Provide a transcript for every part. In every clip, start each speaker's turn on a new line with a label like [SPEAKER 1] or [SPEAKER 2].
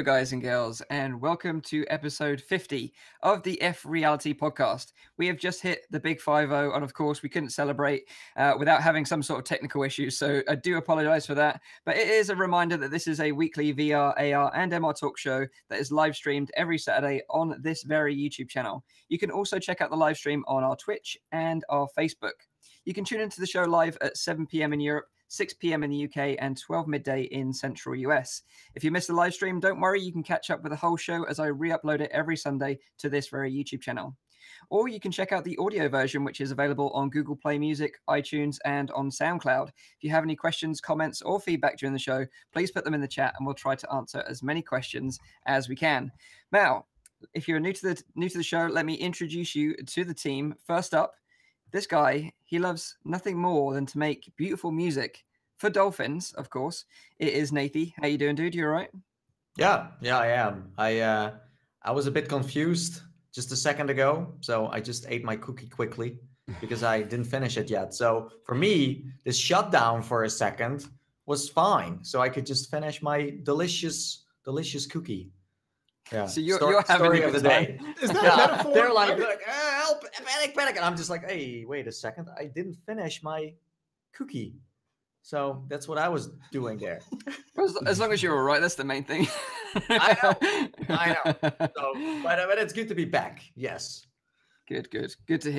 [SPEAKER 1] Guys and girls, and welcome to episode 50 of the F.Reality Podcast. We have just hit the big 5-0, and of course we couldn't celebrate without having some sort of technical issues, so I do apologize for that. But it is a reminder that this is a weekly VR, AR, and MR talk show that is live streamed every Saturday on this very YouTube channel. You can also check out the live stream on our Twitch and our Facebook. You can tune into the show live at 7 p.m. in Europe, 6 p.m. in the UK, and 12 midday in central US. If you missed the live stream, don't worry, you can catch up with the whole show as I re-upload it every Sunday to this very YouTube channel. Or you can check out the audio version, which is available on Google Play Music, iTunes, and on SoundCloud. If you have any questions, comments, or feedback during the show, please put them in the chat and we'll try to answer as many questions as we can. Now, if you're new to the show, let me introduce you to the team. First up, this guy, he loves nothing more than to make beautiful music for dolphins, of course. It is Nathie. How you doing, dude? You all right?
[SPEAKER 2] Yeah, I am. I was a bit confused just a second ago, so I just ate my cookie quickly because I didn't finish it yet. So for me, this shutdown for a second was fine, so I could just finish my delicious cookie. Yeah.
[SPEAKER 1] So you're having a good
[SPEAKER 2] day.
[SPEAKER 3] Is that a metaphor?
[SPEAKER 2] They're like help, panic, and I'm just like, hey, wait a second, I didn't finish my cookie. So that's what I was doing there.
[SPEAKER 1] As long as you're all right, that's the main thing.
[SPEAKER 2] I know. So, but it's good to be back. Yes.
[SPEAKER 1] Good to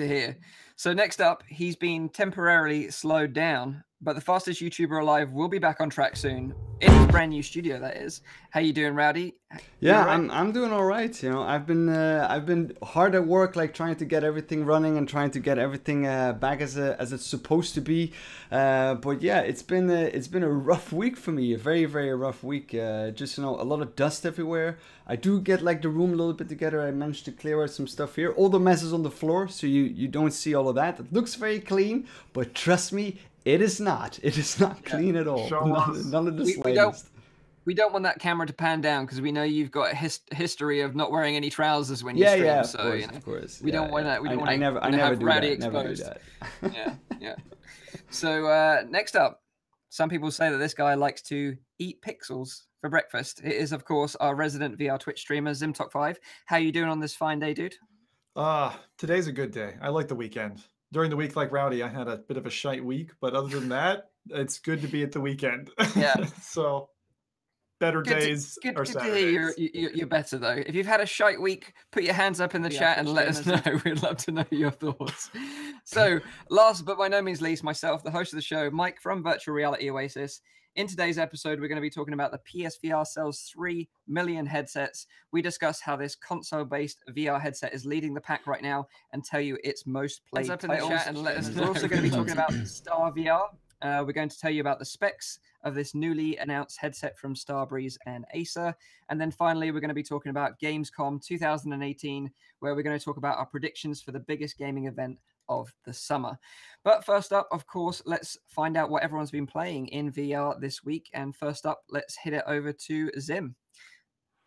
[SPEAKER 1] hear. So next up, he's been temporarily slowed down but the fastest YouTuber alive will be back on track soon in his brand new studio. That is. How you doing, Rowdy?
[SPEAKER 3] Yeah, I'm doing all right. You know, I've been hard at work, like trying to get everything running and trying to get everything back as it's supposed to be. But yeah, it's been a rough week for me, a very rough week. Just a lot of dust everywhere. I do get like the room a little bit together. I managed to clear out some stuff here. All the messes on the floor, so you don't see all of that. It looks very clean, but trust me, it is not. It is not clean at all. None of the slightest.
[SPEAKER 1] We don't want that camera to pan down because we know you've got a history of not wearing any trousers when you stream.
[SPEAKER 3] Yeah,
[SPEAKER 1] so,
[SPEAKER 3] of course.
[SPEAKER 1] We don't want that.
[SPEAKER 3] I never do
[SPEAKER 1] Rowdy
[SPEAKER 3] that.
[SPEAKER 1] exposed.
[SPEAKER 3] Never do that.
[SPEAKER 1] Yeah. So next up, some people say that this guy likes to eat pixels for breakfast. It is, of course, our resident VR Twitch streamer, ZimTok5. How you doing on this fine day, dude?
[SPEAKER 4] Today's a good day. I like the weekend. During the week, like Rowdy, I had a bit of a shite week, but other than that, it's good to be at the weekend.
[SPEAKER 1] Yeah.
[SPEAKER 4] So better days are Saturdays.
[SPEAKER 1] You're better though. If you've had a shite week, put your hands up in the chat and let us know. We'd love to know your thoughts. So last but by no means least, myself, the host of the show, Mike from Virtual Reality Oasis. In today's episode, we're going to be talking about the PSVR sells 3 million headsets. We discuss how this console-based VR headset is leading the pack right now and tell you its most played titles. In the chat and let us know. We're also going to be talking about Star VR. We're going to tell you about the specs of this newly announced headset from Starbreeze and Acer. And then finally, we're going to be talking about Gamescom 2018, where we're going to talk about our predictions for the biggest gaming event of the summer. But first up, of course, let's find out what everyone's been playing in VR this week. And first up, let's hit it over to Zim.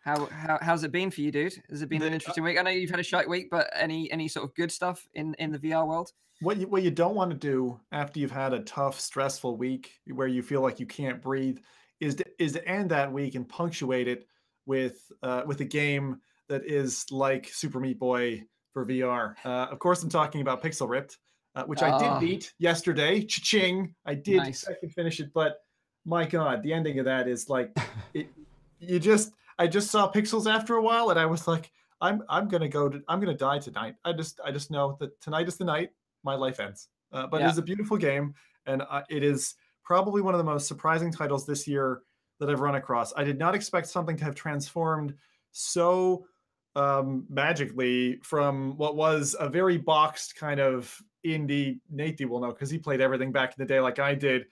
[SPEAKER 1] How's it been for you, dude? Has it been an interesting week? I know you've had a shite week, but any sort of good stuff in the VR world?
[SPEAKER 4] What you don't want to do after you've had a tough, stressful week where you feel like you can't breathe is to end that week and punctuate it with a game that is like Super Meat Boy for VR. Of course, I'm talking about Pixel Ripped, which I did beat yesterday. Cha-ching! I did second finish it, but my God, the ending of that is like I just saw pixels after a while, and I was like, I'm gonna die tonight. I just know that tonight is the night my life ends. But it is a beautiful game, and it is probably one of the most surprising titles this year that I've run across. I did not expect something to have transformed so magically from what was a very boxed kind of indie. Nathie will know because he played everything back in the day like I did.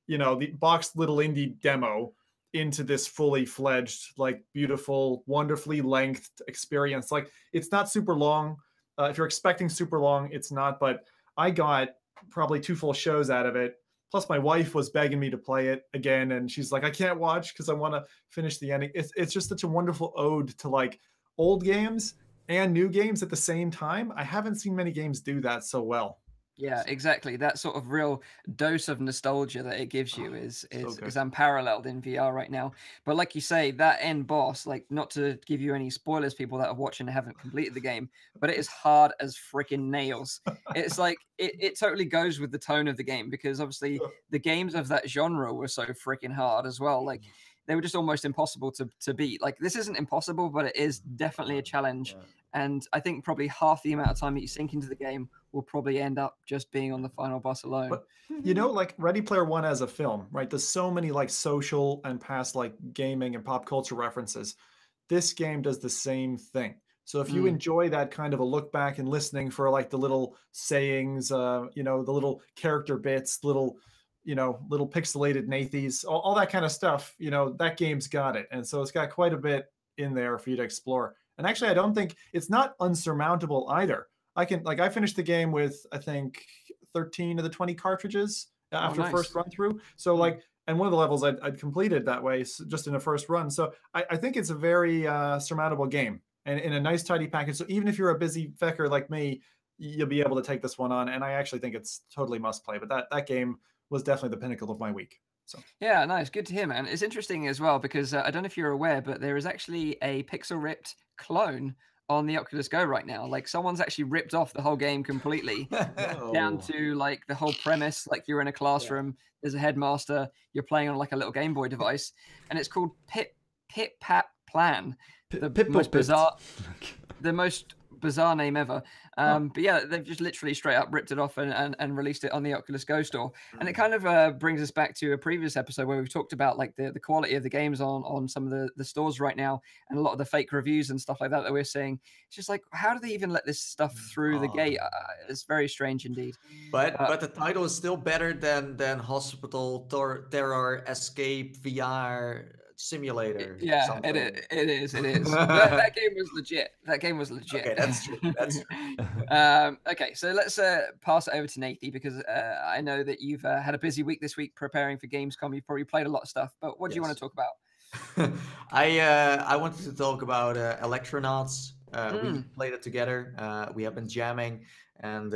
[SPEAKER 4] You know, the boxed little indie demo into this fully fledged, like beautiful, wonderfully lengthed experience. Like it's not super long. If you're expecting super long, it's not, but I got probably 2 full shows out of it. Plus my wife was begging me to play it again. And she's like, I can't watch because I want to finish the ending. It's just such a wonderful ode to like old games and new games at the same time. I haven't seen many games do that so well.
[SPEAKER 1] Yeah, exactly. That sort of real dose of nostalgia that it gives you is unparalleled in VR right now. But like you say, that end boss, like not to give you any spoilers, people that are watching and haven't completed the game, but it is hard as freaking nails. It's like it totally goes with the tone of the game because obviously the games of that genre were so freaking hard as well. Like they were just almost impossible to beat. Like this isn't impossible, but it is definitely a challenge. Yeah. And I think probably half the amount of time that you sink into the game will probably end up just being on the final boss alone.
[SPEAKER 4] But, you know, like Ready Player One as a film, right? There's so many like social and past like gaming and pop culture references. This game does the same thing. So if you enjoy that kind of a look back and listening for like the little sayings, you know, the little character bits, little pixelated Nathies, all that kind of stuff, you know, that game's got it. And so it's got quite a bit in there for you to explore. And actually, I don't think it's not unsurmountable either. I finished the game with, I think, 13 of the 20 cartridges after first run through. So like, and one of the levels I'd completed that way, so just in a first run. So I think it's a very surmountable game and in a nice, tidy package. So even if you're a busy fecker like me, you'll be able to take this one on. And I actually think it's totally must play. But that game was definitely the pinnacle of my week. So.
[SPEAKER 1] Yeah, nice. Good to hear, man. It's interesting as well because I don't know if you're aware, but there is actually a Pixel Ripped clone on the Oculus Go right now. Like someone's actually ripped off the whole game completely down to like the whole premise. Like you're in a classroom, there's a headmaster, you're playing on like a little Game Boy device, and it's called Pit Pat Plan. The most bizarre bizarre name ever. But yeah, they've just literally straight up ripped it off and released it on the Oculus Go store. And it kind of brings us back to a previous episode where we've talked about like the quality of the games on some of the stores right now, and a lot of the fake reviews and stuff like that we're seeing. It's just like, how do they even let this stuff through the gate? It's very strange indeed.
[SPEAKER 2] But the title is still better than Hospital Terror Escape VR Simulator.
[SPEAKER 1] Yeah, it is. that game was legit.
[SPEAKER 2] Okay, that's true.
[SPEAKER 1] Okay, so let's pass it over to Nathie, because I know that you've had a busy week this week preparing for Gamescom. You've probably played a lot of stuff, but what do you want to talk about?
[SPEAKER 2] I wanted to talk about Electronauts. We played it together. We have been jamming, and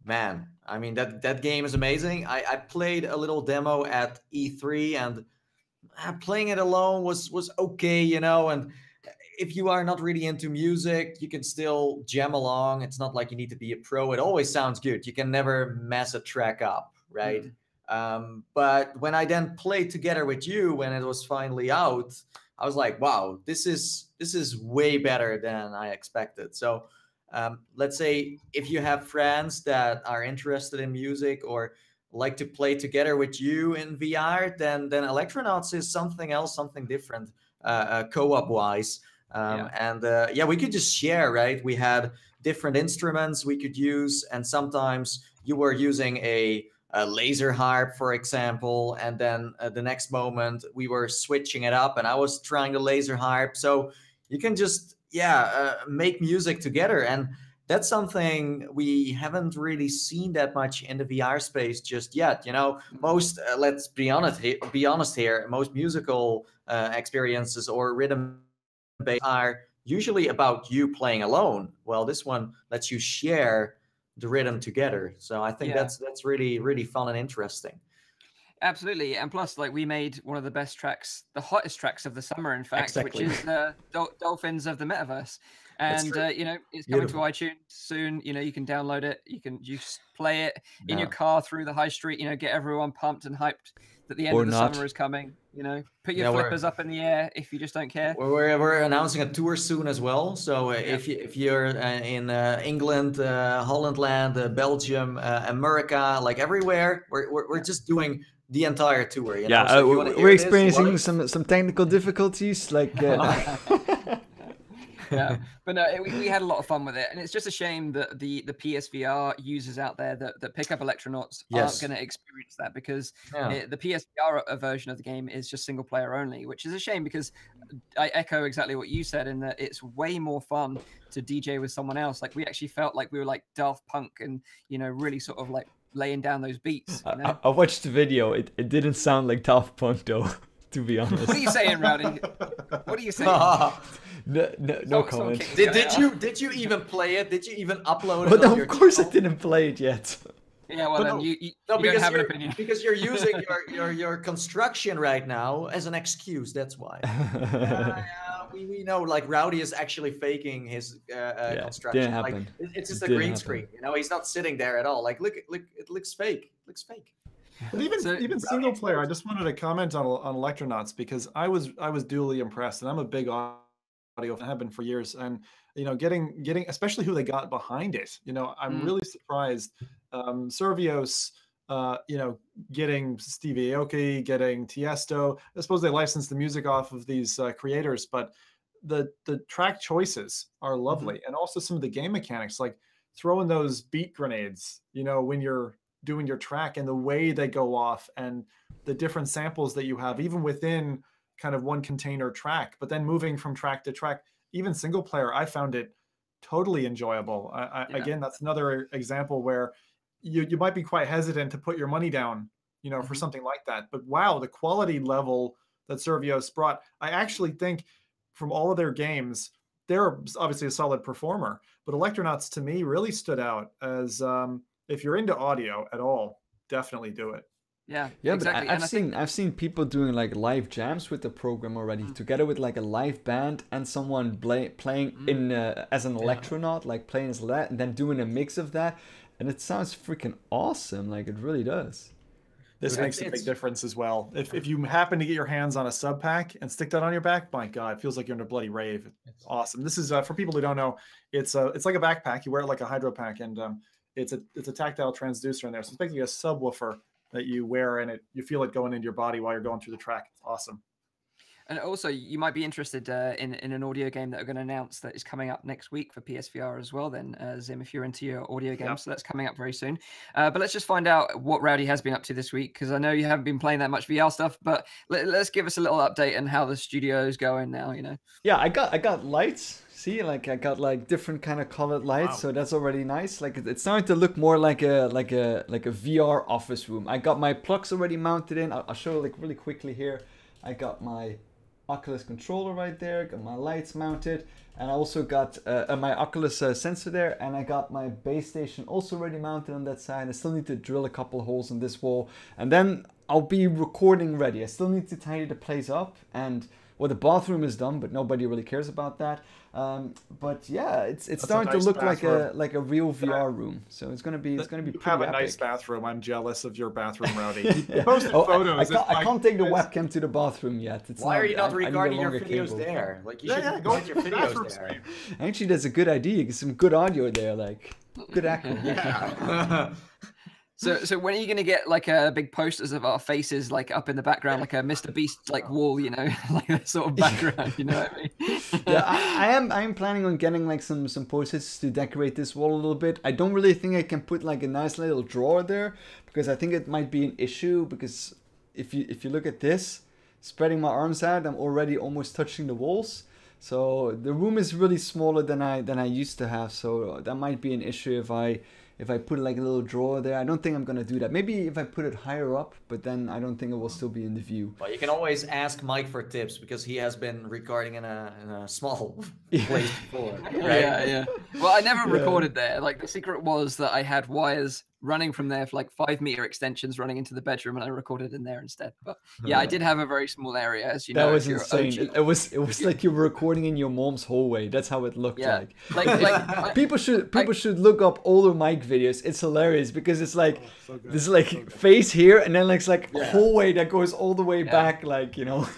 [SPEAKER 2] man, I mean that game is amazing. I played a little demo at E3, and playing it alone was okay, you know. And if you are not really into music, you can still jam along. It's not like you need to be a pro. It always sounds good. You can never mess a track up, right? But when I then played together with you when it was finally out, I was like, wow, this is way better than I expected. So let's say if you have friends that are interested in music or like to play together with you in VR, then Electronauts is something else, something different, co-op wise. And we could just share, right? We had different instruments we could use, and sometimes you were using a laser harp, for example, and then the next moment we were switching it up and I was trying the laser harp. So you can just make music together, and that's something we haven't really seen that much in the VR space just yet. You know, most let's be honest here, most musical experiences or rhythm based are usually about you playing alone. Well, this one lets you share the rhythm together. So I think that's really, really fun and interesting.
[SPEAKER 1] Absolutely. And plus, like, we made one of the best tracks, the hottest tracks of the summer, in fact,
[SPEAKER 2] Exactly.
[SPEAKER 1] which is Dolphins of the Metaverse. And, you know, it's coming to iTunes soon. You know, you can download it. You can just play it in your car through the high street, you know, get everyone pumped and hyped that the end of the summer is coming. You know, put your flippers up in the air if you just don't care.
[SPEAKER 2] We're announcing a tour soon as well. So if you're in England, Holland land, Belgium, America, like everywhere, we're just doing the entire tour. You know? So
[SPEAKER 3] we're experiencing some technical difficulties, like.
[SPEAKER 1] Yeah, but no, we had a lot of fun with it, and it's just a shame that the PSVR users out there that pick up Electronauts aren't going to experience that, because the PSVR version of the game is just single player only, which is a shame, because I echo exactly what you said in that it's way more fun to DJ with someone else. Like, we actually felt like we were like Daft Punk and, you know, really sort of like laying down those beats. You know?
[SPEAKER 3] I watched the video. It didn't sound like Daft Punk though, to be honest.
[SPEAKER 1] What are you saying, Rowdy? What are you saying?
[SPEAKER 3] No comment.
[SPEAKER 2] Did you even play it? Did you even upload it?
[SPEAKER 3] But no, of course I didn't play it yet.
[SPEAKER 1] Yeah, well, then you don't have an opinion.
[SPEAKER 2] Because you're using your construction right now as an excuse. That's why. We know, like, Rowdy is actually faking his construction.
[SPEAKER 3] Didn't
[SPEAKER 2] like,
[SPEAKER 3] happen.
[SPEAKER 2] it's just a green screen. You know, he's not sitting there at all. Like, look, it looks fake. It looks fake.
[SPEAKER 4] But even single player, I just wanted to comment on Electronauts, because I was duly impressed, and I'm a big audio fan, have been for years, and you know, getting especially who they got behind it. You know, I'm really surprised. Servios, you know, getting Stevie Aoki, getting Tiesto. I suppose they licensed the music off of these creators, but the track choices are lovely, and also some of the game mechanics, like throwing those beat grenades. You know, when you're doing your track, and the way they go off, and the different samples that you have, even within kind of one container track, but then moving from track to track. Even single player, I found it totally enjoyable. Again, that's another example where you might be quite hesitant to put your money down, you know, for something like that. But wow, the quality level that Servios brought, I actually think from all of their games, they're obviously a solid performer, but Electronauts to me really stood out as, if you're into audio at all, definitely do it.
[SPEAKER 1] Yeah,
[SPEAKER 3] exactly. But I've seen people doing like live jams with the program already, together with like a live band and someone playing in as an Electronaut, like playing as that, and then doing a mix of that, and it sounds freaking awesome. Like, it really does.
[SPEAKER 4] This makes a big difference as well. If you happen to get your hands on a sub pack and stick that on your back, my God, it feels like you're in a bloody rave. It's awesome. This is for people who don't know. It's like a backpack. You wear it like a hydro pack, and it's a tactile transducer in there. So it's basically a subwoofer that you wear, and you feel it going into your body while you're going through the track. It's awesome.
[SPEAKER 1] And also, you might be interested in an audio game that are going to announce that is coming up next week for PSVR as well. Then, Zim, if you're into your audio games, so that's coming up very soon. But let's just find out what Rowdy has been up to this week, because I know you haven't been playing that much VR stuff. But let's give us a little update on how the studio is going now.
[SPEAKER 3] Yeah, I got lights. See, like I got like different kind of colored lights, so that's already nice. Like it's starting to look more like a VR office room. I got my plugs already mounted in. I'll show like really quickly here. I got my Oculus controller right there, got my lights mounted, and I also got my Oculus sensor there, and I got my base station also already mounted on that side. I still need to drill a couple holes in this wall, and then I'll be recording ready. I still need to tidy the place up, and well, the bathroom is done, but nobody really cares about that. But yeah, it's starting to look bathroom. like a real VR room. So it's gonna be pretty
[SPEAKER 4] You have a
[SPEAKER 3] epic.
[SPEAKER 4] nice bathroom. I'm jealous of your bathroom, Rowdy. You posted photos.
[SPEAKER 3] I can't take the webcam to the bathroom yet.
[SPEAKER 2] Why are you not recording your videos there? Like you should record your videos there.
[SPEAKER 3] Actually, that's a good idea. Get some good audio there, like good echo.
[SPEAKER 2] Yeah.
[SPEAKER 1] So when are you going to get like big posters of our faces like up in the background, like a Mr. Beast like wall, like that sort of background, you know what I mean?
[SPEAKER 3] Yeah, I am planning on getting like some posters to decorate this wall a little bit. I don't really think I can put like a nice little drawer there, because I think it might be an issue, because if you look at this, spreading my arms out, I'm already almost touching the walls. So the room is really smaller than I used to have, so that might be an issue if I put like a little drawer there. I don't think I'm gonna do that. Maybe if I put it higher up, but then I don't think it will still be in the view.
[SPEAKER 2] Well, you can always ask Mike for tips, because he has been recording in a small place before. Right?
[SPEAKER 1] Yeah. Well, I never recorded there. Like the secret was that I had wires running from there for like 5-meter extensions running into the bedroom, and I recorded in there instead. But yeah, I did have a very small area, as you know.
[SPEAKER 3] That was insane. It was like you were recording in your mom's hallway. That's how it looked like. Like people should look up older Mike videos. It's hilarious, because it's like this like face here, and then it's like a hallway that goes all the way back, like, you know.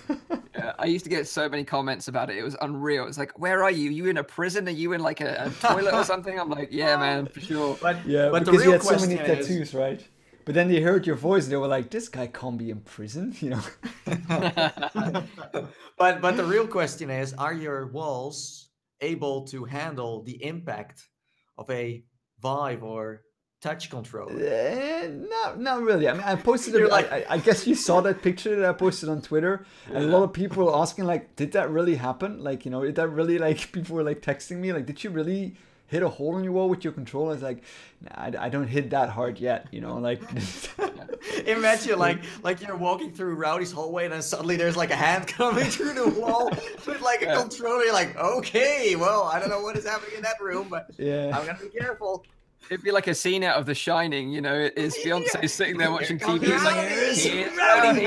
[SPEAKER 1] Yeah, I used to get so many comments about it. It was unreal. It's like, where are you? You in a prison? Are you in like a toilet or something? I'm like, yeah, man, for sure.
[SPEAKER 2] But
[SPEAKER 3] because
[SPEAKER 2] the real
[SPEAKER 3] you had so
[SPEAKER 2] question
[SPEAKER 3] many tattoos, right? But then they heard your voice and they were like, this guy can't be in prison, you know.
[SPEAKER 2] but the real question is, are your walls able to handle the impact of a Vive or touch controller?
[SPEAKER 3] Not really. I mean, I posted it. I guess you saw that picture that I posted on Twitter, and a lot of people were asking, like, did that really happen? Like, you know, did that really, like, people were like texting me, like, did you really hit a hole in your wall with your controller? I was like, nah, I don't hit that hard yet, you know, like.
[SPEAKER 2] Imagine like you're walking through Rowdy's hallway, and then suddenly there's like a hand coming through the wall with like a controller. You're like, okay, well, I don't know what is happening in that room, but I'm gonna be careful.
[SPEAKER 1] It'd be like a scene out of The Shining, you know. His fiance sitting there watching TV. He's like, here's Rowdy.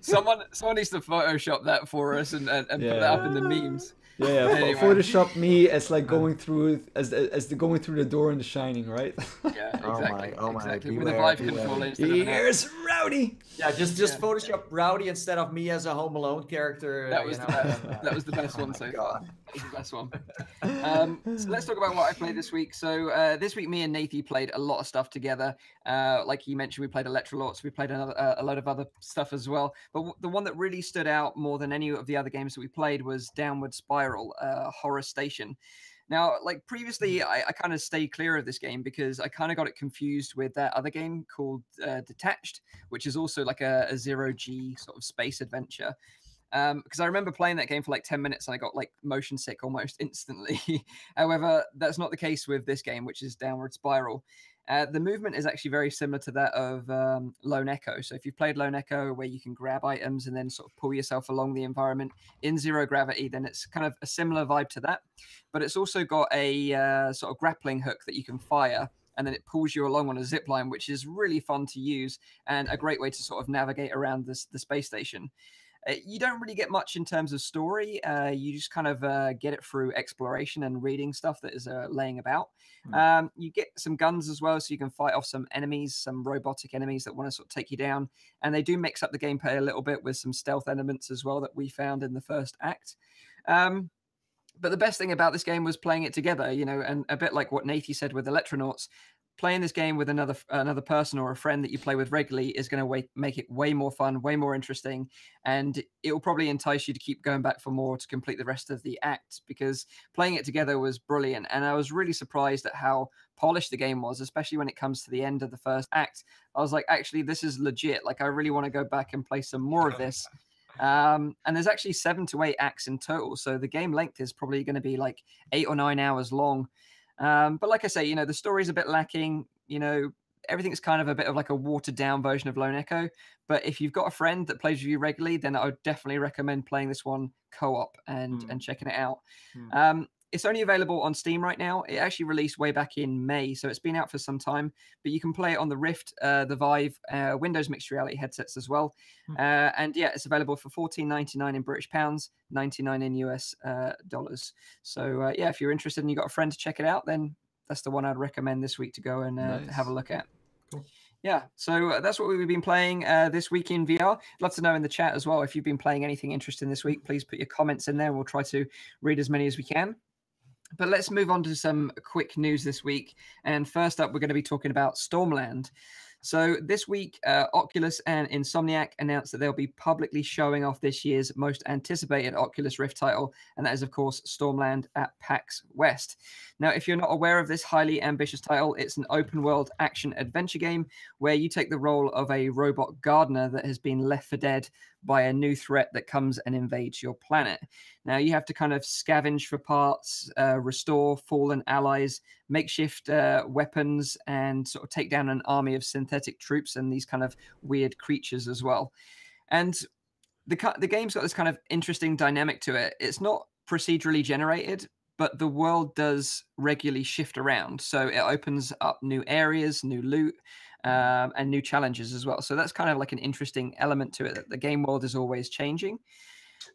[SPEAKER 1] Someone needs to Photoshop that for us and put that up in the memes.
[SPEAKER 3] Yeah, anyway. Photoshop me as like going through going through the door in The Shining, right?
[SPEAKER 1] Yeah, exactly.
[SPEAKER 2] Oh my,
[SPEAKER 1] exactly. With a Vive controller instead of
[SPEAKER 3] here's Rowdy.
[SPEAKER 2] Yeah, just Photoshop Rowdy instead of me as a Home Alone character.
[SPEAKER 1] That was that was the best one so far. That was the best one. So let's talk about what I played this week. So this week, me and Nathie played a lot of stuff together. Like you mentioned, we played Electrolords. We played a load of other stuff as well. But the one that really stood out more than any of the other games that we played was Downward Spiral, Horror Station. Now, like previously, I kind of stayed clear of this game because I kind of got it confused with that other game called Detached, which is also like a zero-G sort of space adventure. Because I remember playing that game for like 10 minutes and I got like motion sick almost instantly. However, that's not the case with this game, which is Downward Spiral. The movement is actually very similar to that of Lone Echo. So if you've played Lone Echo, where you can grab items and then sort of pull yourself along the environment in zero gravity, then it's kind of a similar vibe to that. But it's also got a sort of grappling hook that you can fire, and then it pulls you along on a zip line, which is really fun to use and a great way to sort of navigate around the space station. You don't really get much in terms of story. You just kind of get it through exploration and reading stuff that is laying about. You get some guns as well, so you can fight off some enemies, some robotic enemies that want to sort of take you down. And they do mix up the gameplay a little bit with some stealth elements as well that we found in the first act. But the best thing about this game was playing it together, and a bit like what Nathie said with Electronauts, playing this game with another person or a friend that you play with regularly is going to make it way more fun, way more interesting, and it will probably entice you to keep going back for more to complete the rest of the act, because playing it together was brilliant. And I was really surprised at how polished the game was, especially when it comes to the end of the first act. I was like, actually, this is legit. Like, I really want to go back and play some more of this. And there's actually 7 to 8 acts in total, so the game length is probably going to be like 8 or 9 hours long. But like I say, the story's a bit lacking. Everything's kind of a bit of like a watered down version of Lone Echo. But if you've got a friend that plays with you regularly, then I would definitely recommend playing this one co-op and checking it out. It's only available on Steam right now. It actually released way back in May, so it's been out for some time. But you can play it on the Rift, the Vive, Windows Mixed Reality headsets as well. And yeah, it's available for $14.99 in British pounds, 99 in US dollars. So yeah, if you're interested and you've got a friend to check it out, then that's the one I'd recommend this week to go and have a look at.
[SPEAKER 4] Cool.
[SPEAKER 1] Yeah, so that's what we've been playing this week in VR. I'd love to know in the chat as well if you've been playing anything interesting this week. Please put your comments in there. We'll try to read as many as we can. But let's move on to some quick news this week. And first up, we're going to be talking about Stormland. So this week, Oculus and Insomniac announced that they'll be publicly showing off this year's most anticipated Oculus Rift title, and that is, of course, Stormland at PAX West. Now, if you're not aware of this highly ambitious title, it's an open-world action-adventure game where you take the role of a robot gardener that has been left for dead by a new threat that comes and invades your planet. Now, you have to kind of scavenge for parts, restore fallen allies, makeshift weapons, and sort of take down an army of synthetic troops and these kind of weird creatures as well. And the game's got this kind of interesting dynamic to it. It's not procedurally generated, but the world does regularly shift around. So it opens up new areas, new loot, and new challenges as well. So that's kind of like an interesting element to it, that the game world is always changing.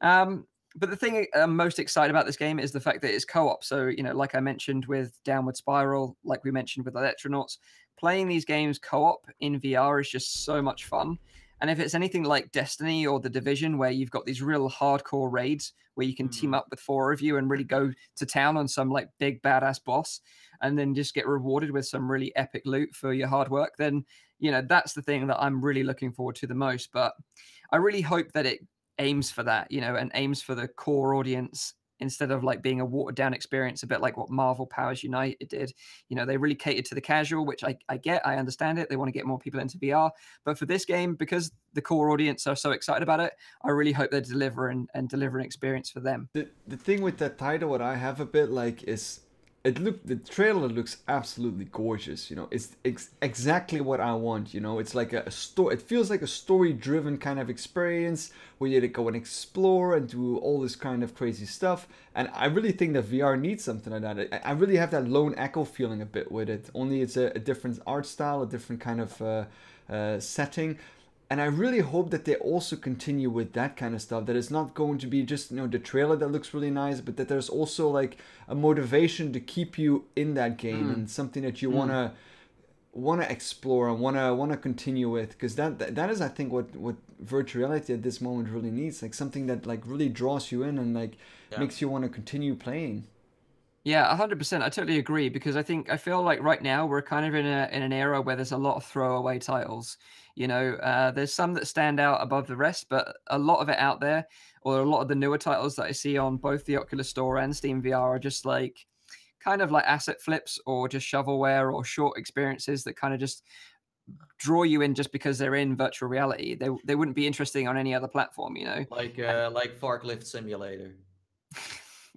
[SPEAKER 1] But the thing I'm most excited about this game is the fact that it's co-op. So, like I mentioned with Downward Spiral, like we mentioned with Electronauts, playing these games co-op in VR is just so much fun. And if it's anything like Destiny or The Division, where you've got these real hardcore raids where you can team up with 4 of you and really go to town on some like big badass boss and then just get rewarded with some really epic loot for your hard work, then, that's the thing that I'm really looking forward to the most. But I really hope that it aims for that, and aims for the core audience instead of like being a watered down experience, a bit like what Marvel Powers United did. They really catered to the casual, which I understand it. They want to get more people into VR. But for this game, because the core audience are so excited about it, I really hope they deliver and deliver an experience for them.
[SPEAKER 3] The thing with that title, what I have a bit like is, the trailer looks absolutely gorgeous. It's exactly what I want. It's like a story. It feels like a story-driven kind of experience where you go and explore and do all this kind of crazy stuff. And I really think that VR needs something like that. I really have that Lone Echo feeling a bit with it. Only it's a different art style, a different kind of setting. And I really hope that they also continue with that kind of stuff, that it's not going to be just, the trailer that looks really nice, but that there's also like a motivation to keep you in that game and something that you want to explore and want to continue with, because that is, I think, what virtual reality at this moment really needs, like something that like really draws you in and like makes you want to continue playing.
[SPEAKER 1] Yeah, 100%. I totally agree, because I feel like right now we're kind of in an era where there's a lot of throwaway titles. There's some that stand out above the rest, but a lot of it out there, or a lot of the newer titles that I see on both the Oculus Store and Steam VR, are just like kind of like asset flips or just shovelware or short experiences that kind of just draw you in just because they're in virtual reality. They wouldn't be interesting on any other platform,
[SPEAKER 2] Like Forklift Simulator.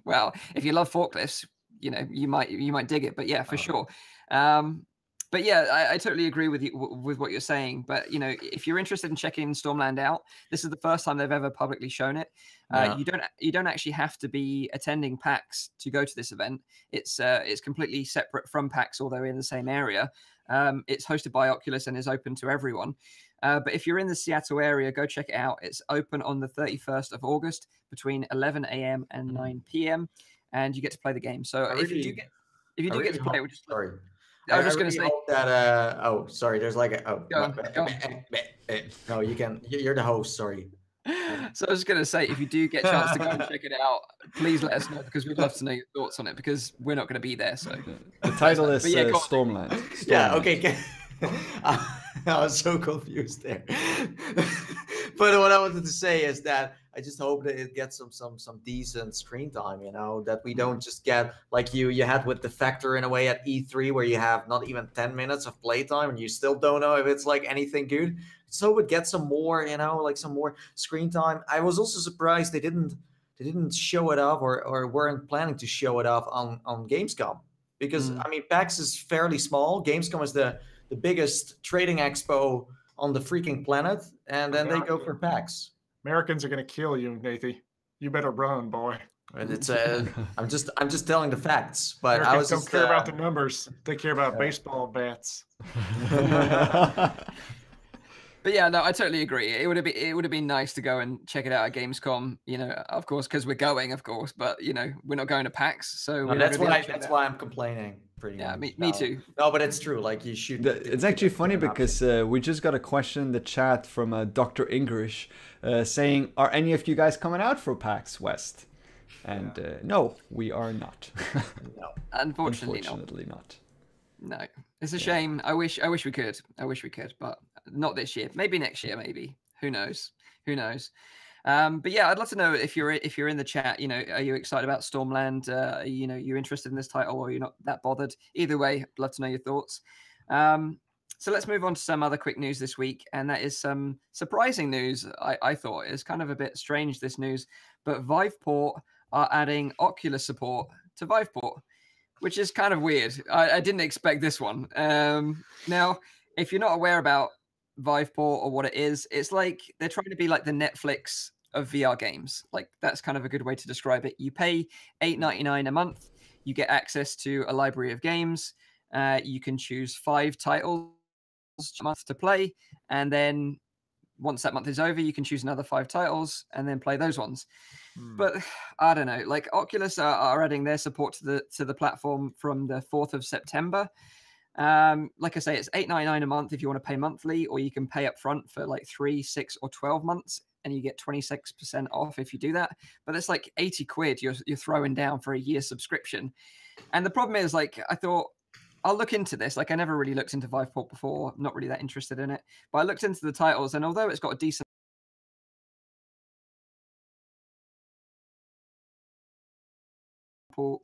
[SPEAKER 1] Well, if you love forklifts, you might dig it. But yeah, for sure. But yeah, I totally agree with you with what you're saying. But if you're interested in checking Stormland out, this is the first time they've ever publicly shown it. You don't actually have to be attending PAX to go to this event. It's completely separate from PAX, although in the same area. It's hosted by Oculus and is open to everyone. But if you're in the Seattle area, go check it out. It's open on the 31st of August between 11 a.m. and 9 p.m. and you get to play the game. So if you do get to play, we're just
[SPEAKER 2] sorry.
[SPEAKER 1] I was just going to say
[SPEAKER 2] that. Oh, sorry. There's like a
[SPEAKER 1] Go on.
[SPEAKER 2] No, you can. You're the host. Sorry.
[SPEAKER 1] So I was going to say, if you do get a chance to go and check it out, please let us know because we'd love to know your thoughts on it because we're not going to be there. So
[SPEAKER 3] the title is Stormland.
[SPEAKER 2] Yeah. Okay. I was so confused there. But what I wanted to say is that I just hope that it gets some decent screen time, that we don't just get like you had with the Factor in a way at E3 where you have not even 10 minutes of playtime and you still don't know if it's like anything good. So it gets some more, like some more screen time. I was also surprised they didn't show it off or weren't planning to show it off on Gamescom because I mean PAX is fairly small. Gamescom is the biggest trading expo on the freaking planet, and then they go for PAX.
[SPEAKER 4] Americans are gonna kill you, Nathie. You better run, boy.
[SPEAKER 2] And it's I'm just telling the facts, but
[SPEAKER 4] Americans
[SPEAKER 2] I was
[SPEAKER 4] don't care about the numbers. They care about baseball bats.
[SPEAKER 1] But yeah, no, I totally agree. It would have been nice to go and check it out at Gamescom, of course, because we're going, of course, but we're not going to PAX, so
[SPEAKER 2] that's why I'm complaining.
[SPEAKER 1] Yeah, me too.
[SPEAKER 2] No, but it's true. Like you should.
[SPEAKER 3] It's actually funny because we just got a question in the chat from Dr. English saying, "Are any of you guys coming out for PAX West?" And no, we are not.
[SPEAKER 1] No, unfortunately
[SPEAKER 3] not.
[SPEAKER 1] No, it's a shame. I wish we could. But not this year. Maybe next year. Maybe. Who knows? But yeah, I'd love to know if you're in the chat. Are you excited about Stormland? You're interested in this title, or you're not that bothered? Either way, I'd love to know your thoughts. So let's move on to some other quick news this week, and that is some surprising news. I thought it's kind of a bit strange, this news, but Viveport are adding Oculus support to Viveport, which is kind of weird. I didn't expect this one. Now, if you're not aware about Viveport or what it is, it's like they're trying to be like the Netflix of VR games. Like that's kind of a good way to describe it. You pay $8.99 a month. You get access to a library of games. You can choose 5 titles a month to play, and then once that month is over, you can choose another 5 titles and then play those ones. But I don't know. Like Oculus are adding their support to the platform from the 4th of September. Like I say, it's $8.99 a month if you want to pay monthly, or you can pay up front for like 3, 6, or 12 months, and you get 26% off if you do that. But it's like 80 quid you're throwing down for a year subscription. And the problem is, like, I thought I'll look into this. Like, I never really looked into Viveport before. I'm not really that interested in it. But I looked into the titles, and although it's got a decent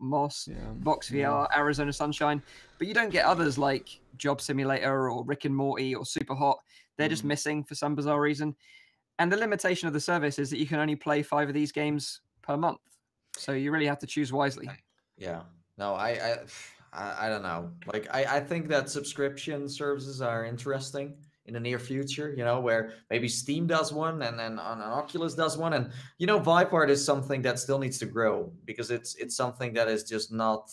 [SPEAKER 1] Moss, Vox VR, Arizona Sunshine, but you don't get others like Job Simulator or Rick and Morty or Super Hot. They're just missing for some bizarre reason. And the limitation of the service is that you can only play 5 of these games per month. So you really have to choose wisely.
[SPEAKER 2] Yeah. No, I don't know. Like, I think that subscription services are interesting in the near future, where maybe Steam does one and then on Oculus does one. And, Viveport is something that still needs to grow because it's something that is just not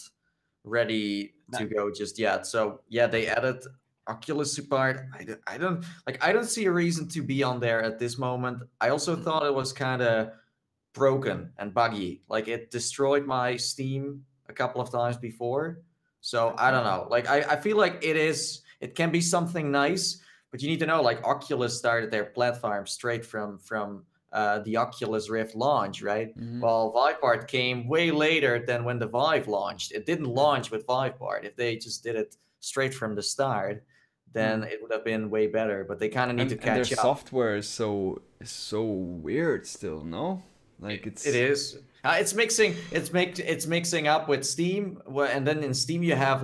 [SPEAKER 2] ready to go just yet. So yeah, they added Oculus support. I don't see a reason to be on there at this moment. I also thought it was kind of broken and buggy. Like it destroyed my Steam a couple of times before. So I don't know. Like I feel like it can be something nice, but you need to know, like Oculus started their platform straight from the Oculus Rift launch, right? Well, Viveport came way later than when the Vive launched. It didn't launch with Viveport. If they just did it straight from the start, then it would have been way better. But they kind of need to catch up.
[SPEAKER 3] Their software is so weird still, no? Like it
[SPEAKER 2] is. It's mixing up with Steam, and then in Steam you have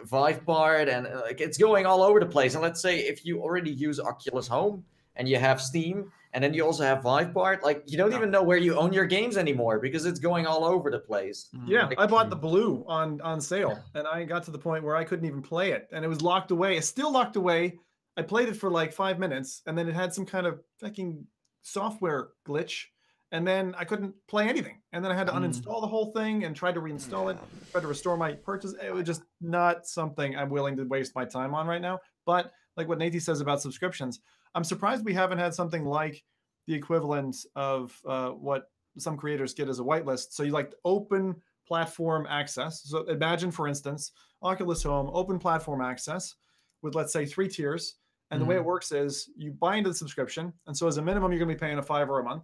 [SPEAKER 2] Viveport, and like it's going all over the place. And let's say if you already use Oculus Home and you have Steam And then you also have Vivepart. Like, you don't even know where you own your games anymore because it's going all over the place.
[SPEAKER 4] Yeah,
[SPEAKER 2] Like,
[SPEAKER 4] I bought the Blue on sale, and I got to the point where I couldn't even play it, and it was locked away. It's still locked away. I played it for like 5 minutes, and then it had some kind of fucking software glitch, and then I couldn't play anything. And then I had to uninstall the whole thing and try to reinstall it, try to restore my purchase. It was just not something I'm willing to waste my time on right now. But like what Nathie says about subscriptions, I'm surprised we haven't had something like the equivalent of what some creators get as a whitelist. So you like open platform access. So imagine, for instance, Oculus Home, open platform access with, let's say, 3 tiers. And the way it works is you buy into the subscription. And so as a minimum, you're going to be paying a $5 a month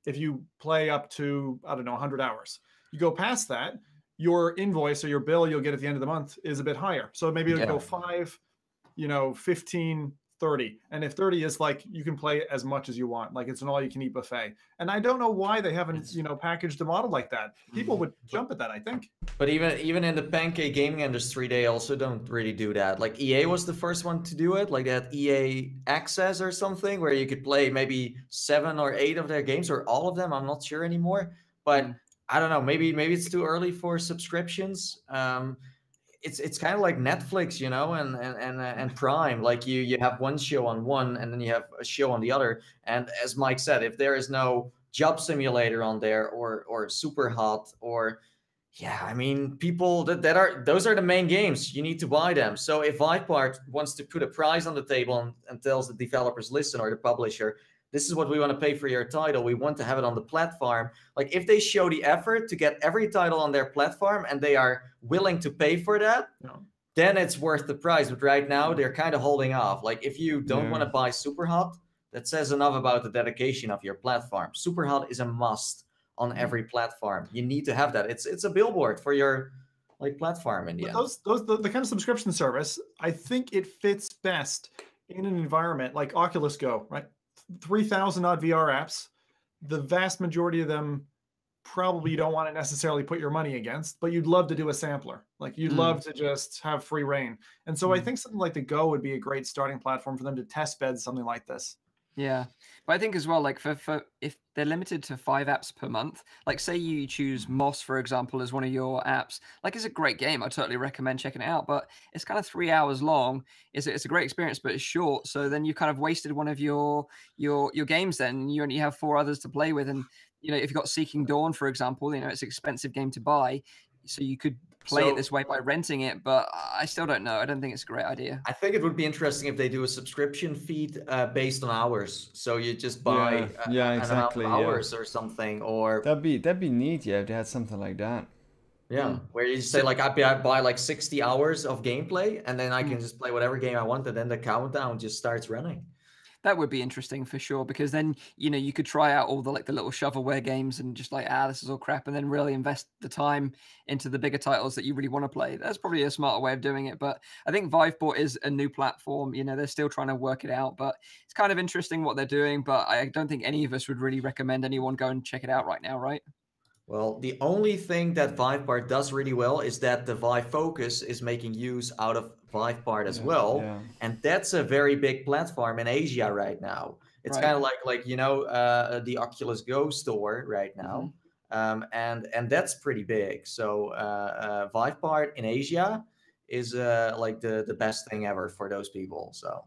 [SPEAKER 4] if you play up to, I don't know, 100 hours. You go past that, your invoice or your bill you'll get at the end of the month is a bit higher. So maybe it'll go 5, 15, 30. And if 30 is like, you can play as much as you want, like it's an all-you-can-eat buffet. And I don't know why they haven't, packaged a model like that. People would jump at that, I think.
[SPEAKER 2] But even in the pancake gaming industry, they also don't really do that. Like EA was the first one to do it. Like they had EA Access or something where you could play maybe 7 or 8 of their games, or all of them. I'm not sure anymore. But I don't know. Maybe it's too early for subscriptions. It's kind of like Netflix, and Prime. Like you have one show on one, and then you have a show on the other. And as Mike said, if there is no Job Simulator on there, or Super Hot, or people those are the main games. You need to buy them. So if Vivepart wants to put a price on the table and tells the developers, listen, or the publisher, this is what we want to pay for your title. We want to have it on the platform. Like if they show the effort to get every title on their platform and they are willing to pay for that, then it's worth the price. But right now they're kind of holding off. Like if you don't want to buy Superhot, that says enough about the dedication of your platform. Superhot is a must on every platform. You need to have that. It's a billboard for your platform in the end.
[SPEAKER 4] The kind of subscription service, I think it fits best in an environment like Oculus Go, right? 3,000 odd VR apps. The vast majority of them probably you don't want to necessarily put your money against, but you'd love to do a sampler. Like you'd love to just have free reign. And so I think something like the Go would be a great starting platform for them to test bed something like this.
[SPEAKER 1] Yeah, but I think as well, like for if they're limited to 5 apps per month, like say you choose Moss, for example, as one of your apps, like it's a great game. I totally recommend checking it out, but it's kind of 3 hours long. It's a great experience, but it's short. So then you kind of wasted one of your games. Then you only have 4 others to play with, and if you've got Seeking Dawn, for example, it's an expensive game to buy, so you could play it this way by renting it, but I still don't know. I don't think it's a great idea.
[SPEAKER 2] I think it would be interesting if they do a subscription feed based on hours. So you just buy
[SPEAKER 3] exactly
[SPEAKER 2] hours or something, or
[SPEAKER 3] that'd be neat. Yeah, if they had something like that.
[SPEAKER 2] Yeah, where you say like I buy like 60 hours of gameplay, and then I can just play whatever game I want, and then the countdown just starts running.
[SPEAKER 1] That would be interesting for sure, because then you could try out all the little shovelware games and just this is all crap, and then really invest the time into the bigger titles that you really want to play. That's probably a smarter way of doing it. But I think Viveport is a new platform. They're still trying to work it out, but it's kind of interesting what they're doing. But I don't think any of us would really recommend anyone go and check it out right now, right?
[SPEAKER 2] Well, the only thing that Vivepart does really well is that the Vive Focus is making use out of Vivepart as well. Yeah. And that's a very big platform in Asia right now. It's kind of like the Oculus Go store right now. And that's pretty big. So Vivepart in Asia is like the best thing ever for those people. So